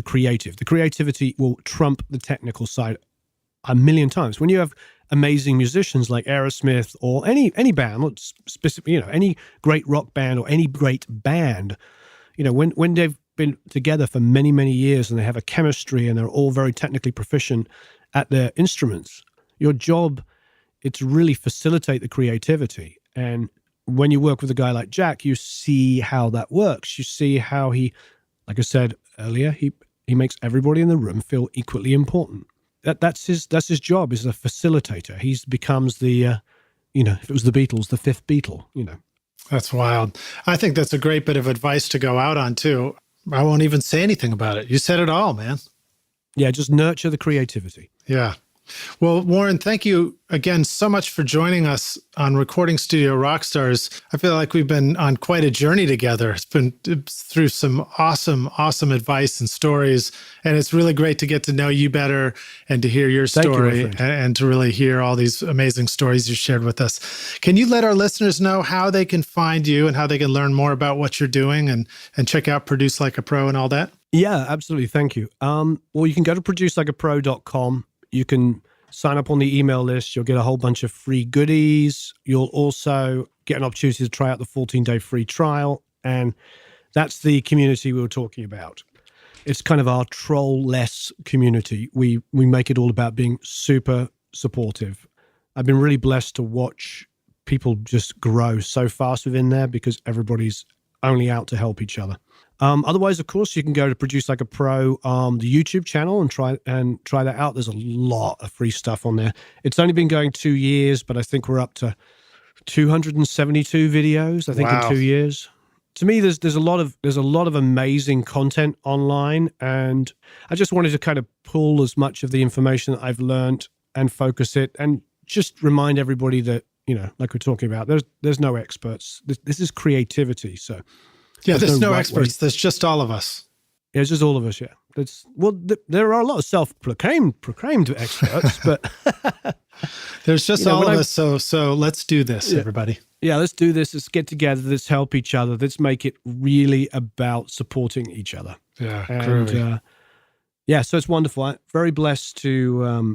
creative. The creativity will trump the technical side a million times. When you have amazing musicians like Aerosmith or any band, specifically, any great rock band or any great band, when they've been together for many, many years and they have a chemistry and they're all very technically proficient at their instruments, your job is to really facilitate the creativity. And when you work with a guy like Jack, you see how that works. You see how he, like I said earlier, he makes everybody in the room feel equally important. That's his job, is a facilitator. He becomes the, if it was the Beatles, the fifth Beatle, That's wild. I think that's a great bit of advice to go out on too. I won't even say anything about it. You said it all, man. Yeah, just nurture the creativity. Yeah. Well, Warren, thank you again so much for joining us on Recording Studio Rockstars. I feel like we've been on quite a journey together. It's been through some awesome advice and stories, and it's really great to get to know you better and to hear your story and to really hear all these amazing stories you shared with us. Can you let our listeners know how they can find you and how they can learn more about what you're doing and check out Produce Like a Pro and all that? Yeah, absolutely. Thank you. Well, you can go to producelikeapro.com. You can sign up on the email list. You'll get a whole bunch of free goodies. You'll also get an opportunity to try out the 14-day free trial. And that's the community we were talking about. It's kind of our troll-less community. We make it all about being super supportive. I've been really blessed to watch people just grow so fast within there because everybody's only out to help each other. Otherwise, of course, you can go to Produce Like a Pro, the YouTube channel, and try that out. There's a lot of free stuff on there. It's only been going 2 years, but I think we're up to 272 videos. I think in 2 years. To me, there's a lot of amazing content online, and I just wanted to kind of pull as much of the information that I've learned and focus it, and just remind everybody that like we're talking about, there's no experts. This is creativity, so. Yeah, there's no experts. There's just all of us. Yeah, it's just all of us, yeah. There are a lot of self-proclaimed experts, but... there's just all of us, so let's do this, everybody. Yeah, let's do this. Let's get together. Let's help each other. Let's make it really about supporting each other. Yeah, and, so it's wonderful. I'm very blessed to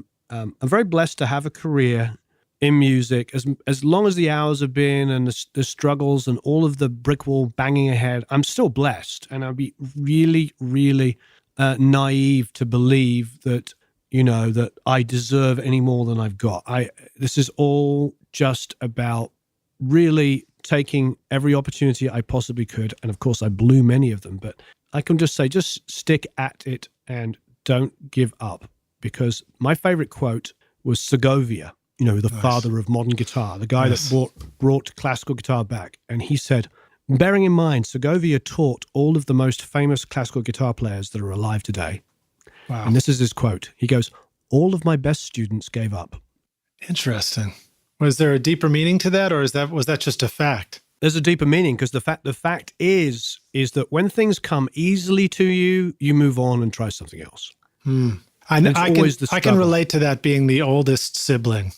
have a career in music, as long as the hours have been and the struggles and all of the brick wall banging ahead, I'm still blessed. And I'd be really, really naive to believe that, that I deserve any more than I've got. This is all just about really taking every opportunity I possibly could. And of course, I blew many of them, but I can just say, just stick at it and don't give up. Because my favorite quote was Segovia, the father of modern guitar, the guy that brought classical guitar back. And he said, Bearing in mind, Segovia taught all of the most famous classical guitar players that are alive today. Wow. And this is his quote. He goes, "All of my best students gave up." Interesting. Was there a deeper meaning to that, or was that just a fact? There's a deeper meaning, because the fact is that when things come easily to you, you move on and try something else. I can relate to that, being the oldest sibling.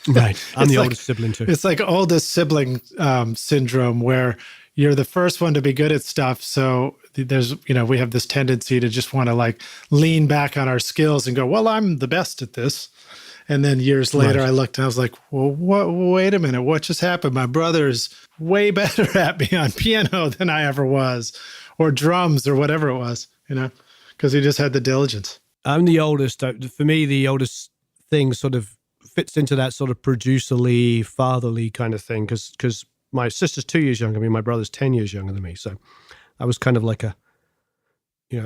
Right. I'm the oldest sibling too. It's like oldest sibling syndrome, where you're the first one to be good at stuff. So there's, we have this tendency to just want to like lean back on our skills and go, well, I'm the best at this. And then years later, I looked and I was like, well, wait a minute. What just happened? My brother's way better at me on piano than I ever was, or drums, or whatever it was, because he just had the diligence. I'm the oldest. For me, the oldest thing sort of fits into that sort of producerly, fatherly kind of thing, because my sister's 2 years younger than me, my brother's 10 years younger than me. So I was kind of like a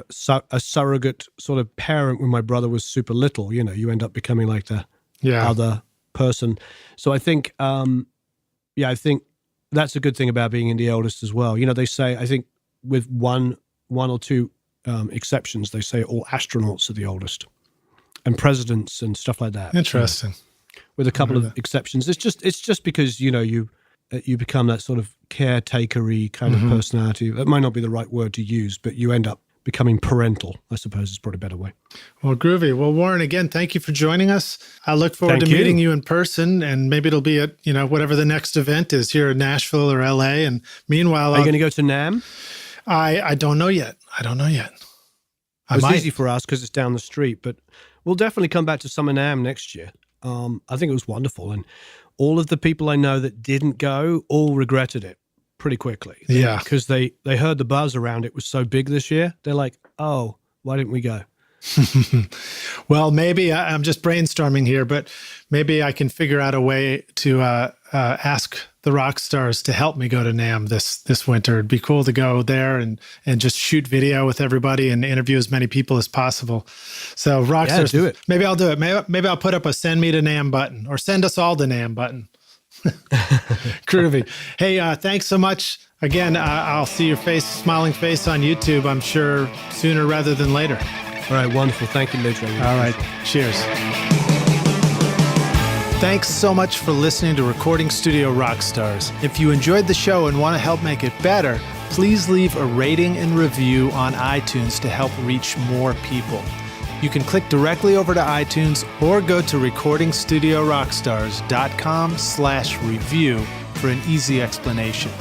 surrogate sort of parent when my brother was super little. You end up becoming like the other person. So I think, I think that's a good thing about being the eldest as well. They say, I think with one or two exceptions, they say all astronauts are the oldest, and presidents and stuff like that. Interesting. With a couple of exceptions, it's just because you become that sort of caretaker-y kind of personality. That might not be the right word to use, but you end up becoming parental, I suppose is probably a better way. Well, groovy. Well, Warren, again, thank you for joining us. I look forward to meeting you in person, and maybe it'll be at whatever the next event is here in Nashville or LA. And meanwhile, are you going to go to NAMM? I don't know yet. It's easy for us because it's down the street, but we'll definitely come back to Summer NAMM next year. I think it was wonderful, and all of the people I know that didn't go all regretted it pretty quickly. Yeah. Because they heard the buzz around it was so big this year. They're like, oh, why didn't we go? Well, maybe I'm just brainstorming here, but maybe I can figure out a way to ask the rock stars to help me go to NAMM this winter. It'd be cool to go there and just shoot video with everybody and interview as many people as possible. So rock stars, do it. Maybe I'll do it. Maybe I'll put up a send me to NAMM button, or send us all to NAMM button. Groovy. Hey, thanks so much. Again, I'll see your smiling face on YouTube, I'm sure, sooner rather than later. All right, wonderful. Thank you, Lidge. All right, cheers. Thanks so much for listening to Recording Studio Rockstars. If you enjoyed the show and want to help make it better, please leave a rating and review on iTunes to help reach more people. You can click directly over to iTunes or go to recordingstudiorockstars.com/review for an easy explanation.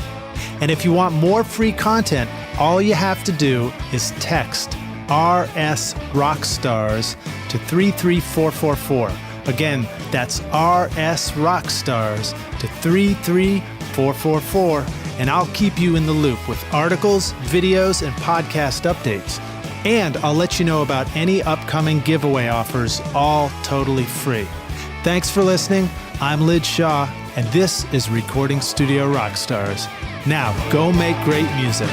And if you want more free content, all you have to do is text RS Rockstars to 33444. Again, that's RS Rockstars to 33444, and I'll keep you in the loop with articles, videos, and podcast updates. And I'll let you know about any upcoming giveaway offers, all totally free. Thanks for listening. I'm Lid Shaw, and this is Recording Studio Rockstars. Now, go make great music.